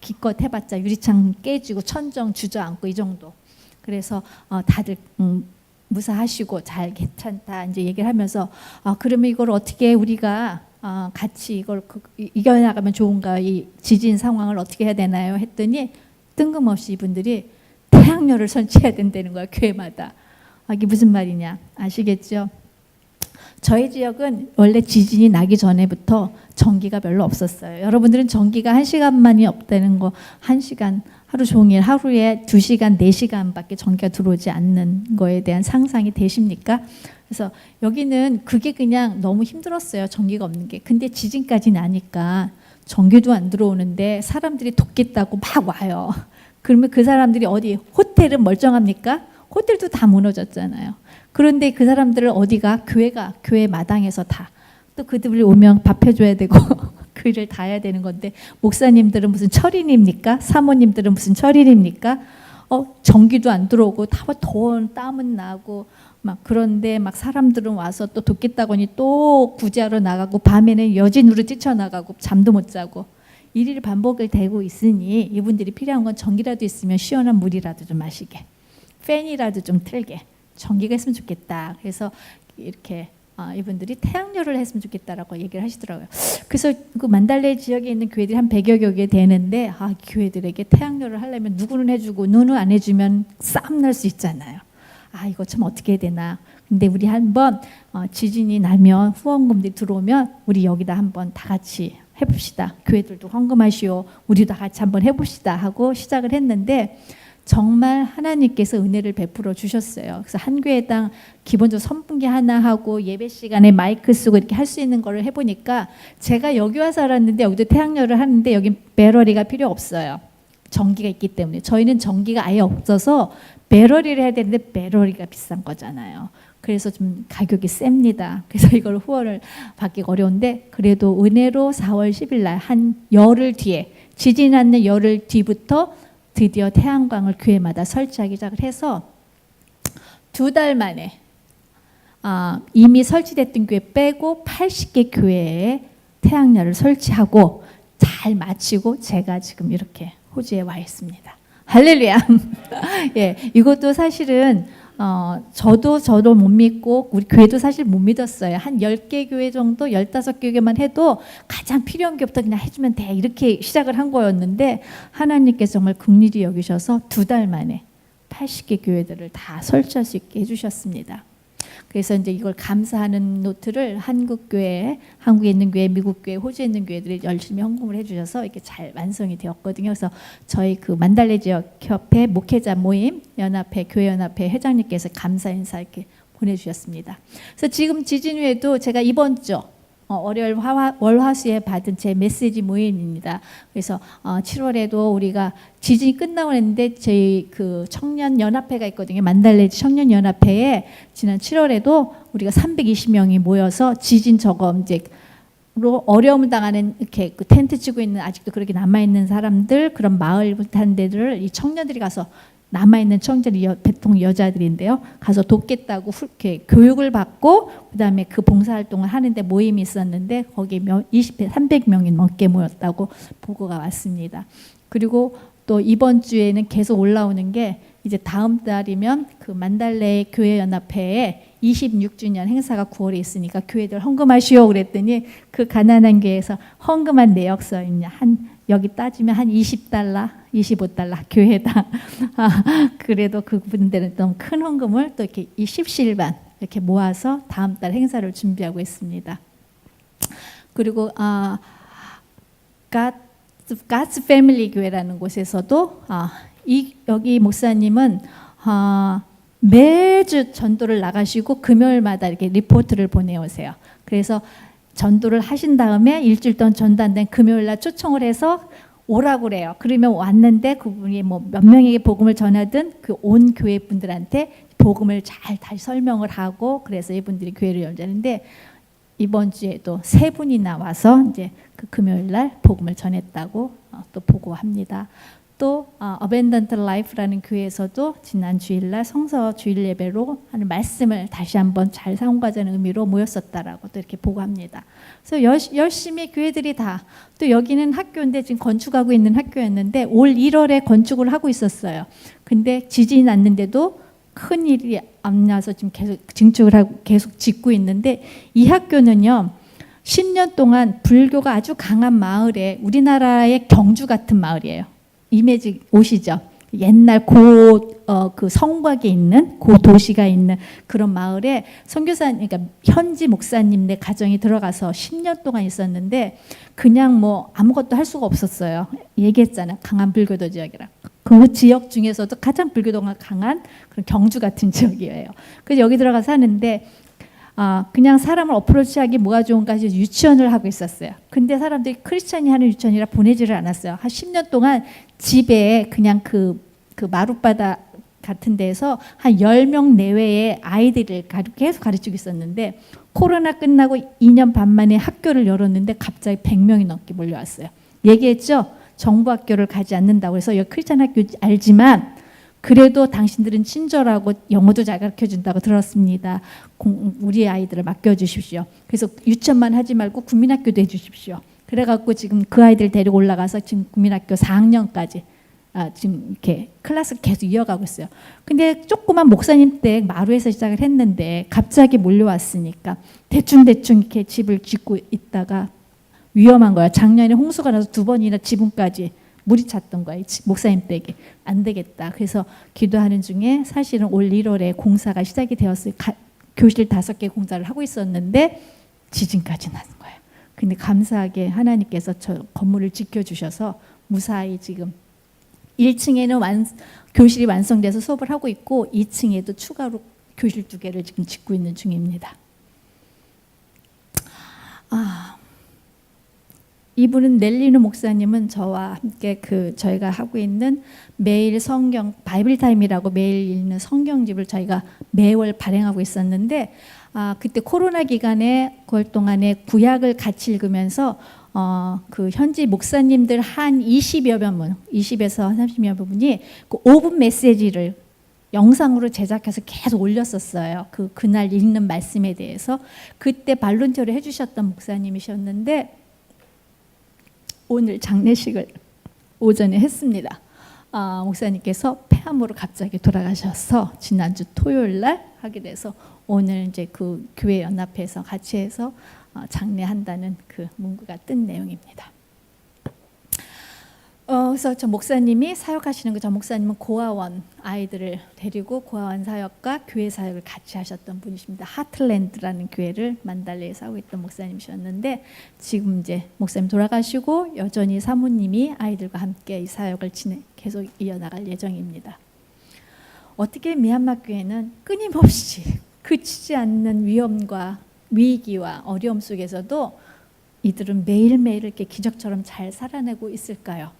기껏 해봤자 유리창 깨지고 천정 주저앉고 이 정도. 그래서 다들 무사하시고 잘 괜찮다 이제 얘기를 하면서 그러면 이걸 어떻게 우리가 같이 이걸 이겨나가면 좋은가 이 지진 상황을 어떻게 해야 되나요 했더니 뜬금없이 이분들이 태양열을 설치해야 된다는 거야 교회마다. 이게 무슨 말이냐 아시겠죠? 저희 지역은 원래 지진이 나기 전에부터 전기가 별로 없었어요. 여러분들은 전기가 1시간만이 없다는 거 1시간 하루 종일 하루에 2시간, 4시간밖에 전기가 들어오지 않는 거에 대한 상상이 되십니까? 그래서 여기는 그게 그냥 너무 힘들었어요. 전기가 없는 게. 근데 지진까지 나니까 전기도 안 들어오는데 사람들이 돕겠다고 막 와요. 그러면 그 사람들이 어디 호텔은 멀쩡합니까? 호텔도 다 무너졌잖아요. 그런데 그 사람들을 어디가 교회 마당에서 다 또 그들이 오면 밥 해줘야 되고 그 일을 다 해야 되는 건데 목사님들은 무슨 철인입니까? 사모님들은 무슨 철인입니까? 전기도 안 들어오고 다 더운 땀은 나고 막 그런데 막 사람들은 와서 또 돕겠다고 하니 또 구제하러 나가고 밤에는 여진으로 뛰쳐나가고 잠도 못 자고 일일 반복을 되고 있으니 이분들이 필요한 건 전기라도 있으면 시원한 물이라도 좀 마시게 팬이라도 좀 틀게 전기가 있으면 좋겠다. 그래서 이렇게 이분들이 태양열을 했으면 좋겠다라고 얘기를 하시더라고요. 그래서 그 만달레 지역에 있는 교회들이 한 100여 개 되는데 교회들에게 태양열을 하려면 누구는 해주고 누구는 안 해주면 싸움 날 수 있잖아요. 이거 참 어떻게 해야 되나. 근데 우리 한번 지진이 나면 후원금들이 들어오면 우리 여기다 한번 다 같이 해봅시다. 교회들도 헌금하시오. 우리도 다 같이 한번 해봅시다 하고 시작을 했는데 정말 하나님께서 은혜를 베풀어 주셨어요. 그래서 한 교회당 기본적으로 선풍기 하나 하고 예배 시간에 마이크 쓰고 이렇게 할 수 있는 거를 해보니까 제가 여기 와서 알았는데 여기도 태양열을 하는데 여긴 배러리가 필요 없어요. 전기가 있기 때문에. 저희는 전기가 아예 없어서 배러리를 해야 되는데 배러리가 비싼 거잖아요. 그래서 좀 가격이 셉니다. 그래서 이걸 후원을 받기 어려운데 그래도 은혜로 4월 10일 날 한 열흘 뒤에 지진 않는 열흘 뒤부터 드디어 태양광을 교회마다 설치하기 시작을 해서 2달 만에 이미 설치됐던 교회 빼고 80개 교회에 태양열을 설치하고 잘 마치고 제가 지금 이렇게 호주에 와 있습니다. 할렐루야. 예, 이것도 사실은 저도 못 믿고 우리 교회도 사실 못 믿었어요. 한 10개 교회 정도 15개만 해도 가장 필요한 것부터 그냥 해주면 돼 이렇게 시작을 한 거였는데 하나님께서 정말 긍휼히 여기셔서 2달 만에 80개 교회들을 다 설치할 수 있게 해주셨습니다. 그래서 이제 이걸 감사하는 노트를 한국 교회, 한국에 있는 교회, 미국 교회, 호주에 있는 교회들이 열심히 헌금을 해주셔서 이렇게 잘 완성이 되었거든요. 그래서 저희 그 만달레 지역 협회 목회자 모임 연합회 교회 연합회 회장님께서 감사 인사 이렇게 보내주셨습니다. 그래서 지금 지진 후에도 제가 이번 주 월요일 월화수에 받은 제 메시지 모임입니다. 그래서 7월에도 우리가 지진이 끝나고 했는데 저희 그 청년 연합회가 있거든요. 만달레 청년 연합회에 지난 7월에도 우리가 320명이 모여서 지진 저검제로 어려움을 당하는 이렇게 그 텐트 치고 있는 아직도 그렇게 남아 있는 사람들 그런 마을 같은 데들을 이 청년들이 가서 남아있는 청년들이 보통 여자들인데요. 가서 돕겠다고 이렇게 교육을 받고 그다음에 그 봉사활동을 하는데 모임이 있었는데 거기 300명이 넘게 모였다고 보고가 왔습니다. 그리고 또 이번 주에는 계속 올라오는 게 이제 다음 달이면 그 만달레 교회연합회에 26주년 행사가 9월에 있으니까 교회들 헌금하시오 그랬더니 그 가난한 교회에서 헌금한 내역서 있냐 여기 따지면 한 $20, $25 교회당. 그래도 그분들은 너무 큰 헌금을 또 이렇게 이 십시일반 이렇게 모아서 다음 달 행사를 준비하고 있습니다. 그리고 God's Family 교회라는 곳에서도 여기 목사님은 매주 전도를 나가시고 금요일마다 이렇게 리포트를 보내오세요. 그래서 전도를 하신 다음에 일주일 동안 전도한다는 금요일날 초청을 해서 오라고 그래요. 그러면 왔는데 그분이 뭐 몇 명에게 복음을 전하든 그 온 교회 분들한테 복음을 잘 다시 설명을 하고 그래서 이분들이 교회를 열자는데 이번 주에도 3분이나 와서 이제 그 금요일날 복음을 전했다고 또 보고합니다. 또 Abundant Life라는 교회에서도 지난 주일날 성서 주일 예배로 하는 말씀을 다시 한번 잘 사용하자는 의미로 모였었다라고 또 이렇게 보고합니다. 그래서 열심히 교회들이 다 또 여기는 학교인데 지금 건축하고 있는 학교였는데 올 1월에 건축을 하고 있었어요. 근데 지진이 났는데도 큰 일이 안 나서 지금 계속 증축을 하고 계속 짓고 있는데 이 학교는요. 10년 동안 불교가 아주 강한 마을에 우리나라의 경주 같은 마을이에요. 이미지 오시죠? 옛날 그 성곽에 있는 도시가 있는 그런 마을에 선교사님, 그러니까 현지 목사님네 가정이 들어가서 10년 동안 있었는데 그냥 뭐 아무것도 할 수가 없었어요. 얘기했잖아요. 강한 불교도 지역이라. 그 지역 중에서도 가장 불교도가 강한 그런 경주 같은 지역이에요. 그래서 여기 들어가서 하는데 그냥 사람을 어프로치하기 뭐가 좋은가 해서 유치원을 하고 있었어요. 근데 사람들이 크리스찬이 하는 유치원이라 보내지를 않았어요. 한 10년 동안 집에 그냥 그 마룻바다 같은 데서 한 10명 내외의 아이들을 계속 가르치고 있었는데 코로나 끝나고 2년 반 만에 학교를 열었는데 갑자기 100명이 넘게 몰려왔어요. 얘기했죠? 정부 학교를 가지 않는다고 해서 여기 크리스찬 학교 알지만 그래도 당신들은 친절하고 영어도 잘 가르쳐준다고 들었습니다. 우리 아이들을 맡겨주십시오. 그래서 유치원만 하지 말고 국민학교도 해주십시오. 그래갖고 지금 그 아이들 데리고 올라가서 지금 국민학교 4학년까지 지금 이렇게 클래스를 계속 이어가고 있어요. 근데 조그만 목사님 댁 마루에서 시작을 했는데 갑자기 몰려왔으니까 대충 이렇게 집을 짓고 있다가 위험한 거야. 작년에 홍수가 나서 2번이나 지붕까지 물이 찼던 거예요. 목사님 댁에. 안 되겠다. 그래서 기도하는 중에 사실은 올 1월에 공사가 시작이 되었어요. 교실 5개 공사를 하고 있었는데 지진까지 나는 거예요. 근데 감사하게 하나님께서 저 건물을 지켜주셔서 무사히 지금 1층에는 교실이 완성돼서 수업을 하고 있고 2층에도 추가로 교실 2개를 지금 짓고 있는 중입니다. 이분은 넬리누 목사님은 저와 함께 저희가 하고 있는 매일 성경 바이블 타임이라고 매일 읽는 성경집을 저희가 매월 발행하고 있었는데 그때 코로나 기간에 그걸 동안에 구약을 같이 읽으면서 그 현지 목사님들 한 20에서 30여 분이 그 5분 메시지를 영상으로 제작해서 계속 올렸었어요. 그날 읽는 말씀에 대해서 그때 발론티어를 해주셨던 목사님이셨는데 오늘 장례식을 오전에 했습니다. 목사님께서 폐암으로 갑자기 돌아가셔서 지난주 토요일 날 하게 돼서 오늘 이제 그 교회 연합회에서 같이 해서 장례한다는 그 문구가 뜬 내용입니다. 그래서 저 목사님이 사역하시는 저 목사님은 고아원 아이들을 데리고 고아원 사역과 교회 사역을 같이 하셨던 분이십니다. 하틀랜드라는 교회를 만달레에서 하고 있던 목사님이셨는데 지금 이제 목사님 돌아가시고 여전히 사모님이 아이들과 함께 이 사역을 계속 이어나갈 예정입니다. 어떻게 미얀마 교회는 끊임없이 그치지 않는 위험과 위기와 어려움 속에서도 이들은 매일매일 이렇게 기적처럼 잘 살아내고 있을까요?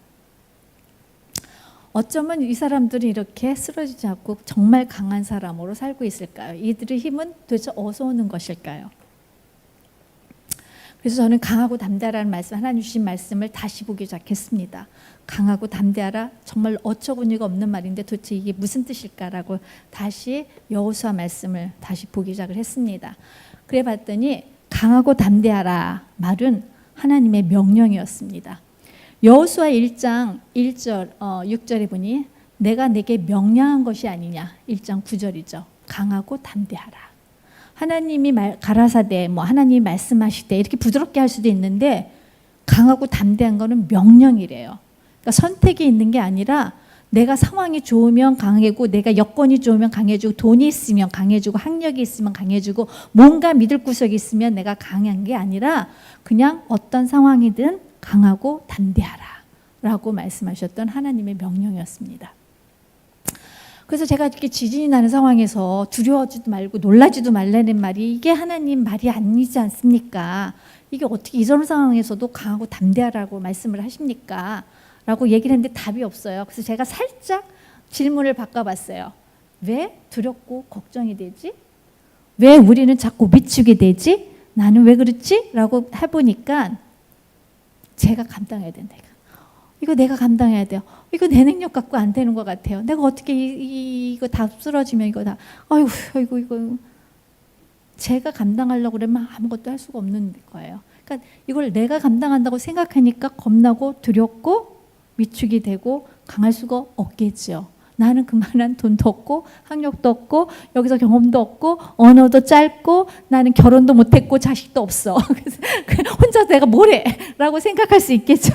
어쩌면 이 사람들이 이렇게 쓰러지지 않고 정말 강한 사람으로 살고 있을까요? 이들의 힘은 도대체 어디서 오는 것일까요? 그래서 저는 강하고 담대하라는 말씀, 하나님 주신 말씀을 다시 보기 시작했습니다. 강하고 담대하라, 정말 어처구니가 없는 말인데 도대체 이게 무슨 뜻일까라고 다시 여호수아 말씀을 다시 보기 시작을 했습니다. 그래 봤더니 강하고 담대하라 말은 하나님의 명령이었습니다. 여호수아 1장 1절 6절에 보니 내가 내게 명령한 것이 아니냐 1장 9절이죠. 강하고 담대하라. 하나님이 가라사대 하나님이 말씀하시되 이렇게 부드럽게 할 수도 있는데 강하고 담대한 거는 명령이래요. 그러니까 선택이 있는 게 아니라 내가 상황이 좋으면 강해지고 내가 여건이 좋으면 강해지고 돈이 있으면 강해지고 학력이 있으면 강해지고 뭔가 믿을 구석이 있으면 내가 강한 게 아니라 그냥 어떤 상황이든 강하고 담대하라 라고 말씀하셨던 하나님의 명령이었습니다. 그래서 제가 이렇게 지진이 나는 상황에서 두려워하지도 말고 놀라지도 말라는 말이 이게 하나님 말이 아니지 않습니까? 이게 어떻게 이런 상황에서도 강하고 담대하라고 말씀을 하십니까? 라고 얘기를 했는데 답이 없어요. 그래서 제가 살짝 질문을 바꿔봤어요. 왜 두렵고 걱정이 되지? 왜 우리는 자꾸 미치게 되지? 나는 왜 그렇지? 라고 해보니까 제가 감당해야 된다. 이거 내가 감당해야 돼요. 이거 내 능력 갖고 안 되는 것 같아요. 내가 어떻게 이거 다 쓰러지면 이거 다 아이고 이거 제가 감당하려고 그러면 아무것도 할 수가 없는 거예요. 그러니까 이걸 내가 감당한다고 생각하니까 겁나고 두렵고 위축이 되고 강할 수가 없겠죠. 나는 그만한 돈도 없고 학력도 없고 여기서 경험도 없고 언어도 짧고 나는 결혼도 못했고 자식도 없어. 그래서 혼자 내가 뭘 해? 라고 생각할 수 있겠죠.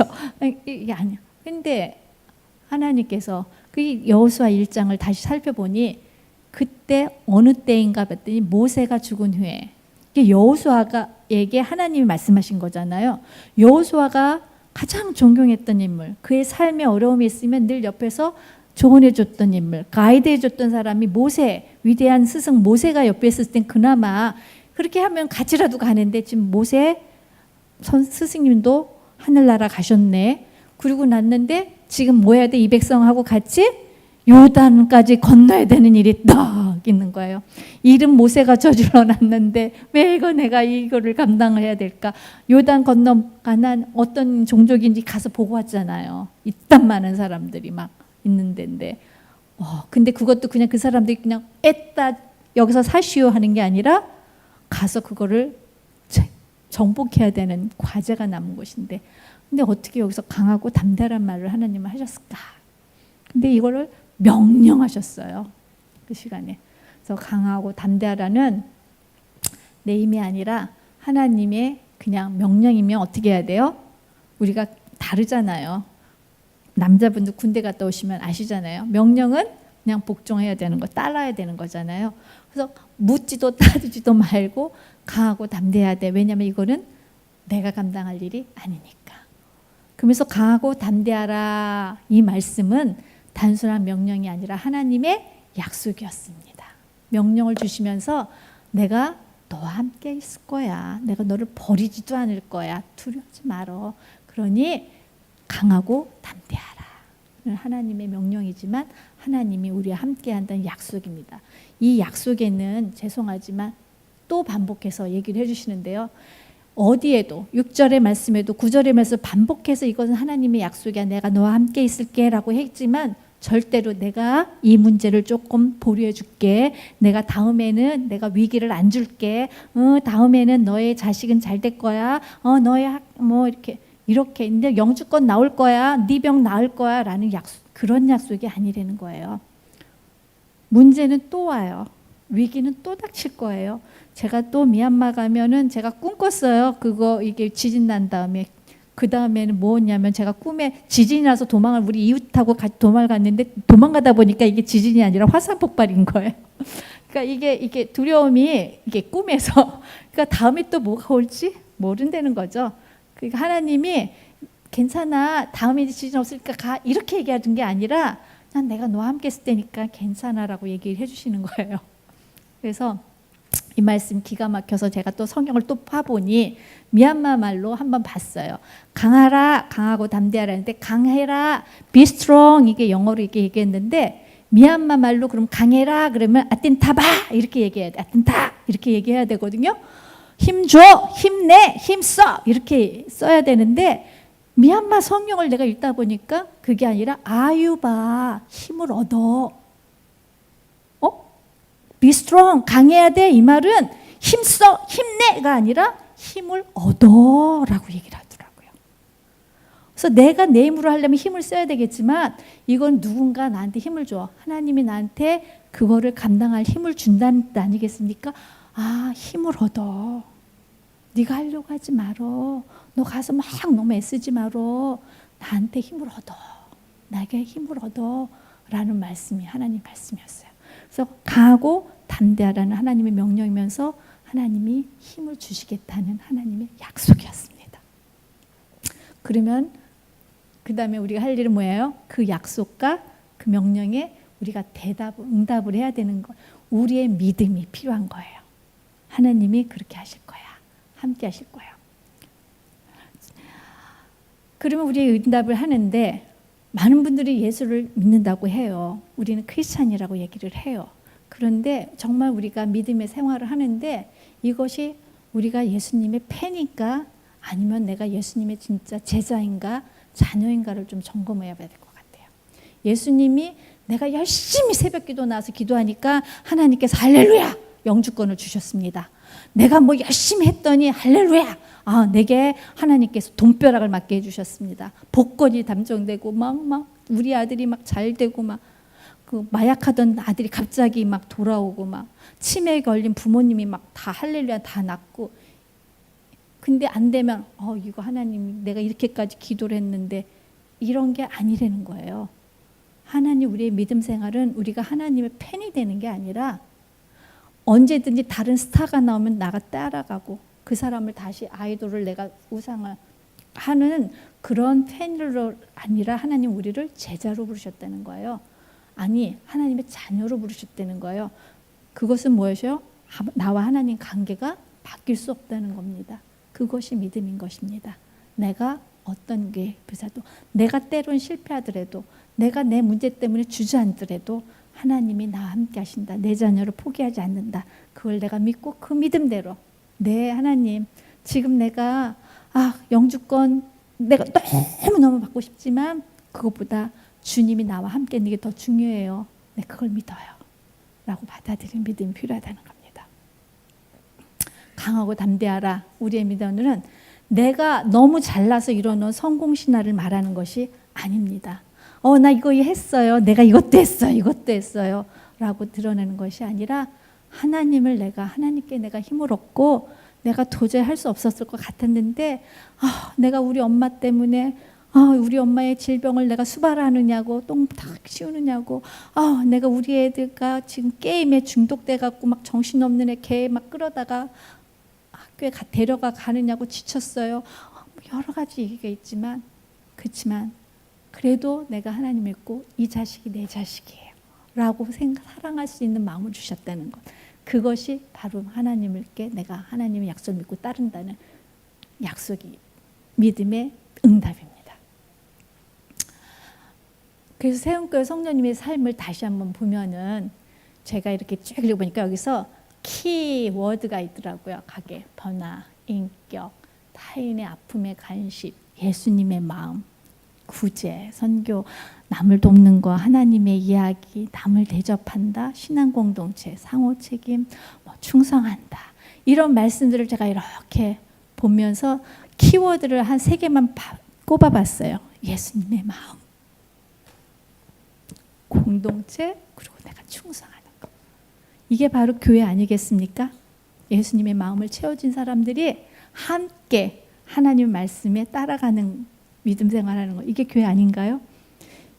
이게 아니야. 근데 하나님께서 그 여호수아 1장을 다시 살펴보니 그때 어느 때인가 봤더니 모세가 죽은 후에 여호수아에게 하나님이 말씀하신 거잖아요. 여호수아가 가장 존경했던 인물, 그의 삶에 어려움이 있으면 늘 옆에서 조언해줬던 인물, 가이드해줬던 사람이 모세, 위대한 스승 모세가 옆에 있을 땐 그나마 그렇게 하면 같이라도 가는데 지금 모세 스승님도 하늘나라 가셨네. 그리고 났는데 지금 뭐 해야 돼? 이 백성하고 같이 요단까지 건너야 되는 일이 딱 있는 거예요. 이름 모세가 저질러 놨는데 왜 내가 이거를 감당해야 될까? 요단 건너 가난 어떤 종족인지 가서 보고 왔잖아요. 이딴 많은 사람들이 막 있는 데인데 근데 그것도 그냥 그 사람들이 그냥 애따 여기서 사시오 하는 게 아니라 가서 그거를 정복해야 되는 과제가 남은 곳인데 근데 어떻게 여기서 강하고 담대한 말을 하나님은 하셨을까? 근데 이거를 명령하셨어요. 그 시간에. 그래서 강하고 담대하라는 내 힘이 아니라 하나님의 그냥 명령이면 어떻게 해야 돼요? 우리가 다르잖아요. 남자분들 군대 갔다 오시면 아시잖아요. 명령은 그냥 복종해야 되는 거, 따라야 되는 거잖아요. 그래서 묻지도 따지지도 말고 강하고 담대해야 돼. 왜냐하면 이거는 내가 감당할 일이 아니니까. 그러면서 강하고 담대하라 이 말씀은 단순한 명령이 아니라 하나님의 약속이었습니다. 명령을 주시면서 내가 너와 함께 있을 거야. 내가 너를 버리지도 않을 거야. 두려워하지 말어. 그러니 강하고 담대하라. 하나님의 명령이지만 하나님이 우리와 함께 한다는 약속입니다. 이 약속에는 죄송하지만 또 반복해서 얘기를 해주시는데요. 어디에도 6절의 말씀에도 9절의 말씀 반복해서 이것은 하나님의 약속이야. 내가 너와 함께 있을게 라고 했지만 절대로 내가 이 문제를 조금 보류해 줄게. 내가 다음에는 내가 위기를 안 줄게. 다음에는 너의 자식은 잘 될 거야. 너의 이렇게 이제 영주권 나올 거야. 네 병 나을 거야 라는 약속, 그런 약속이 아니라는 거예요. 문제는 또 와요. 위기는 또 닥칠 거예요. 제가 또 미얀마 가면은 제가 꿈꿨어요. 이게 지진 난 다음에. 그 다음에는 뭐였냐면 제가 꿈에 지진이 나서 우리 이웃하고 같이 도망갔는데 도망가다 보니까 이게 지진이 아니라 화산 폭발인 거예요. 그러니까 이게 두려움이 이게 꿈에서 그러니까 다음에 또 뭐가 올지 모른다는 거죠. 그러니까 하나님이 괜찮아. 다음에 지진 없으니까 가. 이렇게 얘기하는 게 아니라 난 내가 너와 함께 있을 테니까 괜찮아라고 얘기를 해주시는 거예요. 그래서 이 말씀 기가 막혀서 제가 또 성경을 또 파보니 미얀마 말로 한번 봤어요. 강하라, 강하고 담대하라 했는데 강해라, be strong 이게 영어로 이렇게 얘기했는데 미얀마 말로 그럼 강해라 그러면 아틴타바 이렇게 얘기해야 돼. 아틴타 이렇게 얘기해야 되거든요. 힘줘, 힘내, 힘써 이렇게 써야 되는데 미얀마 성경을 내가 읽다 보니까 그게 아니라 아유바 힘을 얻어. be strong 강해야 돼. 이 말은 힘써, 힘내가 아니라 힘을 얻어라고 얘기를 하더라고요. 그래서 내가 내 힘으로 하려면 힘을 써야 되겠지만 이건 누군가 나한테 힘을 줘. 하나님이 나한테 그거를 감당할 힘을 준다는 뜻 아니겠습니까? 아, 힘을 얻어. 네가 하려고 하지 말어. 너 가서 막 너무 애쓰지 말어. 나한테 힘을 얻어. 나에게 힘을 얻어. 라는 말씀이 하나님 말씀이었어요. 그래서 강하고 담대하라는 하나님의 명령이면서 하나님이 힘을 주시겠다는 하나님의 약속이었습니다. 그러면 그 다음에 우리가 할 일은 뭐예요? 그 약속과 그 명령에 우리가 응답을 해야 되는 거. 우리의 믿음이 필요한 거예요. 하나님이 그렇게 하실 거야. 함께 하실 거예요. 그러면 우리 응답을 하는데 많은 분들이 예수를 믿는다고 해요. 우리는 크리스찬이라고 얘기를 해요. 그런데 정말 우리가 믿음의 생활을 하는데 이것이 우리가 예수님의 팬인가 아니면 내가 예수님의 진짜 제자인가 자녀인가를 좀 점검해야 될 것 같아요. 예수님이 내가 열심히 새벽기도 나와서 기도하니까 하나님께서 할렐루야 영주권을 주셨습니다. 내가 뭐 열심히 했더니 할렐루야 내게 하나님께서 돈벼락을 맞게 해주셨습니다. 복권이 당첨되고 막 우리 아들이 막 잘 되고 막 그 마약하던 아들이 갑자기 막 돌아오고 막 치매에 걸린 부모님이 막 다 할렐루야 다 낫고 근데 안 되면 이거 하나님 내가 이렇게까지 기도를 했는데 이런 게 아니라는 거예요. 하나님 우리의 믿음 생활은 우리가 하나님의 팬이 되는 게 아니라 언제든지 다른 스타가 나오면 나가 따라가고 그 사람을 다시 아이돌을 내가 우상을 하는 그런 팬으로 아니라 하나님 우리를 제자로 부르셨다는 거예요. 아니 하나님의 자녀로 부르셨다는 거예요. 그것은 무엇이요? 나와 하나님 관계가 바뀔 수 없다는 겁니다. 그것이 믿음인 것입니다. 내가 어떤 게 비싸도 내가 때론 실패하더라도 내가 내 문제 때문에 주저앉더라도 하나님이 나와 함께 하신다. 내 자녀를 포기하지 않는다. 그걸 내가 믿고 그 믿음대로 네 하나님 지금 내가 영주권 내가 너무너무 받고 싶지만 그것보다 주님이 나와 함께 있는 게 더 중요해요. 네, 그걸 믿어요. 라고 받아들이는 믿음이 필요하다는 겁니다. 강하고 담대하라. 우리의 믿음은 내가 너무 잘나서 이루어놓은 성공신화를 말하는 것이 아닙니다. 나 이거 했어요. 내가 이것도 했어요. 이것도 했어요. 라고 드러내는 것이 아니라 하나님께 내가 힘을 얻고 내가 도저히 할 수 없었을 것 같았는데 내가 우리 엄마 때문에 우리 엄마의 질병을 내가 수발하느냐고 똥 탁 치우느냐고 내가 우리 애들과 지금 게임에 중독돼 갖고 막 정신없는 애 개 막 끌어다가 학교에 데려가 가느냐고 지쳤어요. 여러 가지 얘기가 있지만 그렇지만 그래도 내가 하나님 믿고 이 자식이 내 자식이에요 라고 사랑할 수 있는 마음을 주셨다는 것. 그것이 바로 하나님께 내가 하나님의 약속을 믿고 따른다는 약속이 믿음의 응답입니다. 그래서 세운교회 성도님의 삶을 다시 한번 보면은 제가 이렇게 쭉 읽어보니까 여기서 키워드가 있더라고요. 가계, 변화, 인격, 타인의 아픔에 관심, 예수님의 마음, 구제, 선교, 남을 돕는 거, 하나님의 이야기, 남을 대접한다, 신앙 공동체, 상호 책임, 충성한다. 이런 말씀들을 제가 이렇게 보면서 키워드를 한 3개만 꼽아봤어요. 예수님의 마음, 공동체, 그리고 내가 충성하는 거. 이게 바로 교회 아니겠습니까? 예수님의 마음을 채워진 사람들이 함께 하나님 말씀에 따라가는 믿음 생활하는 거. 이게 교회 아닌가요?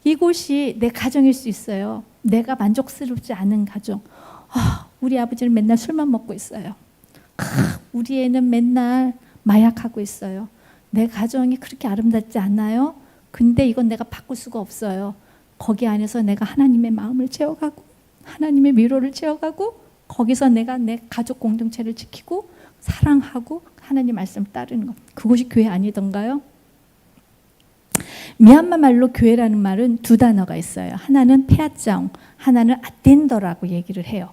이곳이 내 가정일 수 있어요. 내가 만족스럽지 않은 가정. 우리 아버지는 맨날 술만 먹고 있어요. 우리 애는 맨날 마약하고 있어요. 내 가정이 그렇게 아름답지 않나요? 근데 이건 내가 바꿀 수가 없어요. 거기 안에서 내가 하나님의 마음을 채워가고 하나님의 위로를 채워가고 거기서 내가 내 가족 공동체를 지키고 사랑하고 하나님 말씀 따르는 것. 그것이 교회 아니던가요? 미얀마 말로 교회라는 말은 2단어가 있어요. 하나는 페아짜옹, 하나는 아텐더라고 얘기를 해요.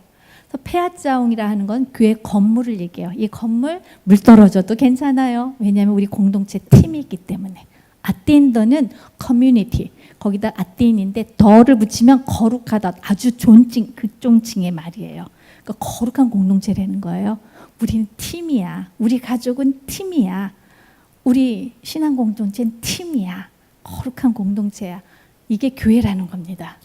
그래서 페아짜옹이라 하는 건 교회 건물을 얘기해요. 이 건물 물 떨어져도 괜찮아요. 왜냐하면 우리 공동체 팀이 있기 때문에. 아텐더는 커뮤니티. 거기다 아틴인데 더를 붙이면 거룩하다. 아주 존칭, 극존칭의 말이에요. 그러니까 거룩한 공동체라는 거예요. 우리는 팀이야. 우리 가족은 팀이야. 우리 신앙 공동체는 팀이야. 거룩한 공동체야. 이게 교회라는 겁니다.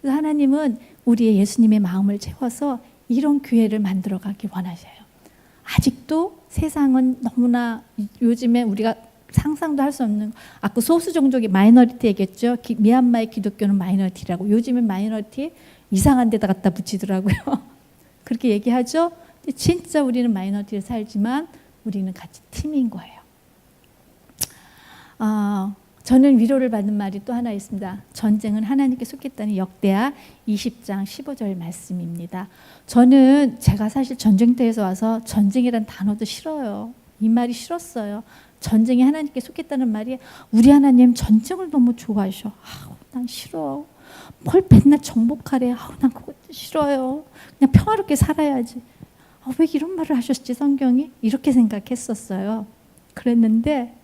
그래서 하나님은 우리의 예수님의 마음을 채워서 이런 교회를 만들어가기 원하셔요. 아직도 세상은 너무나 요즘에 우리가 상상도 할 수 없는, 아까 소수 종족이 마이너리티 얘기했죠. 미얀마의 기독교는 마이너리티라고. 요즘은 마이너리티 이상한 데다 갖다 붙이더라고요. 그렇게 얘기하죠. 진짜 우리는 마이너리티를 살지만 우리는 같이 팀인 거예요. 저는 위로를 받는 말이 또 하나 있습니다. 전쟁은 하나님께 속했다는 역대하 20장 15절 말씀입니다. 저는 제가 사실 전쟁터에서 와서 전쟁이란 단어도 싫어요. 이 말이 싫었어요. 전쟁이 하나님께 속했다는 말이, 우리 하나님 전쟁을 너무 좋아하셔. 난 싫어. 뭘 맨날 정복하래. 난 그것도 싫어요. 그냥 평화롭게 살아야지. 왜 이런 말을 하셨지 성경이? 이렇게 생각했었어요. 그랬는데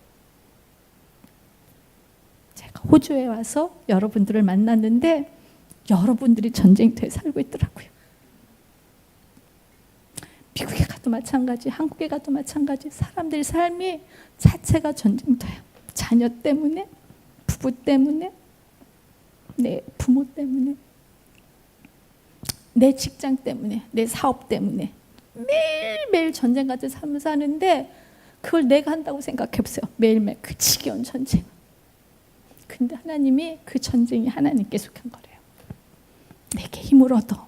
제가 호주에 와서 여러분들을 만났는데 여러분들이 전쟁터에 살고 있더라고요. 미국에 가도 마찬가지, 한국에 가도 마찬가지. 사람들의 삶이 자체가 전쟁터예요. 자녀 때문에, 부부 때문에, 내 부모 때문에, 내 직장 때문에, 내 사업 때문에 매일매일 전쟁 같은 삶을 사는데 그걸 내가 한다고 생각해보세요. 매일매일 그 지겨운 전쟁. 근데 하나님이 그 전쟁이 하나님께 속한 거래요. 내게 힘을 얻어.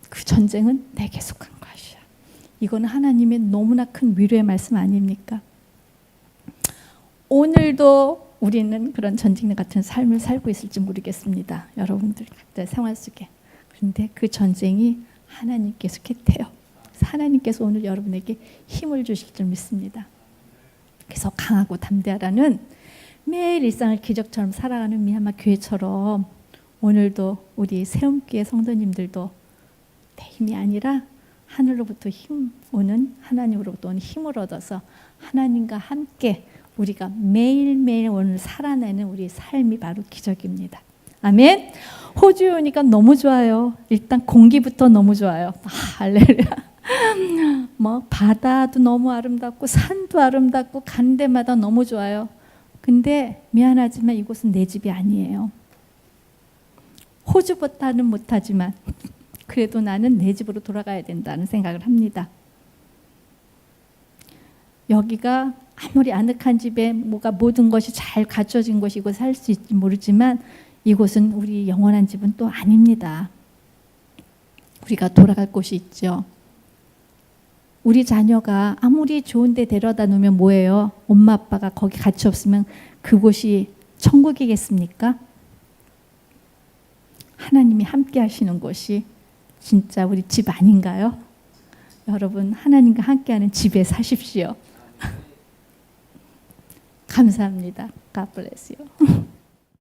그 전쟁은 내게 속한 것이야. 이거는 하나님의 너무나 큰 위로의 말씀 아닙니까? 오늘도 우리는 그런 전쟁 같은 삶을 살고 있을지 모르겠습니다. 여러분들 각자 생활 속에. 그런데 그 전쟁이 하나님께 속했대요. 하나님께서 오늘 여러분에게 힘을 주실 줄 믿습니다. 그래서 강하고 담대하라는, 매일 일상을 기적처럼 살아가는 미얀마 교회처럼 오늘도 우리 세움교회 성도님들도 내 힘이 아니라 하늘로부터 힘 오는, 하나님으로부터 오는 힘을 얻어서 하나님과 함께 우리가 매일매일 오늘 살아내는 우리 삶이 바로 기적입니다. 아멘. 호주에 오니까 너무 좋아요. 일단 공기부터 너무 좋아요. 할렐루야. 바다도 너무 아름답고 산도 아름답고 간 데마다 너무 좋아요. 근데 미안하지만 이곳은 내 집이 아니에요. 호주보다는 못하지만 그래도 나는 내 집으로 돌아가야 된다는 생각을 합니다. 여기가 아무리 아늑한 집에 모든 것이 잘 갖춰진 곳이고 살 수 있을지 모르지만 이곳은 우리 영원한 집은 또 아닙니다. 우리가 돌아갈 곳이 있죠. 우리 자녀가 아무리 좋은 데 데려다 놓으면 뭐예요? 엄마 아빠가 거기 같이 없으면 그곳이 천국이겠습니까? 하나님이 함께 하시는 곳이 진짜 우리 집 아닌가요? 여러분, 하나님과 함께하는 집에 사십시오. 감사합니다. God bless you.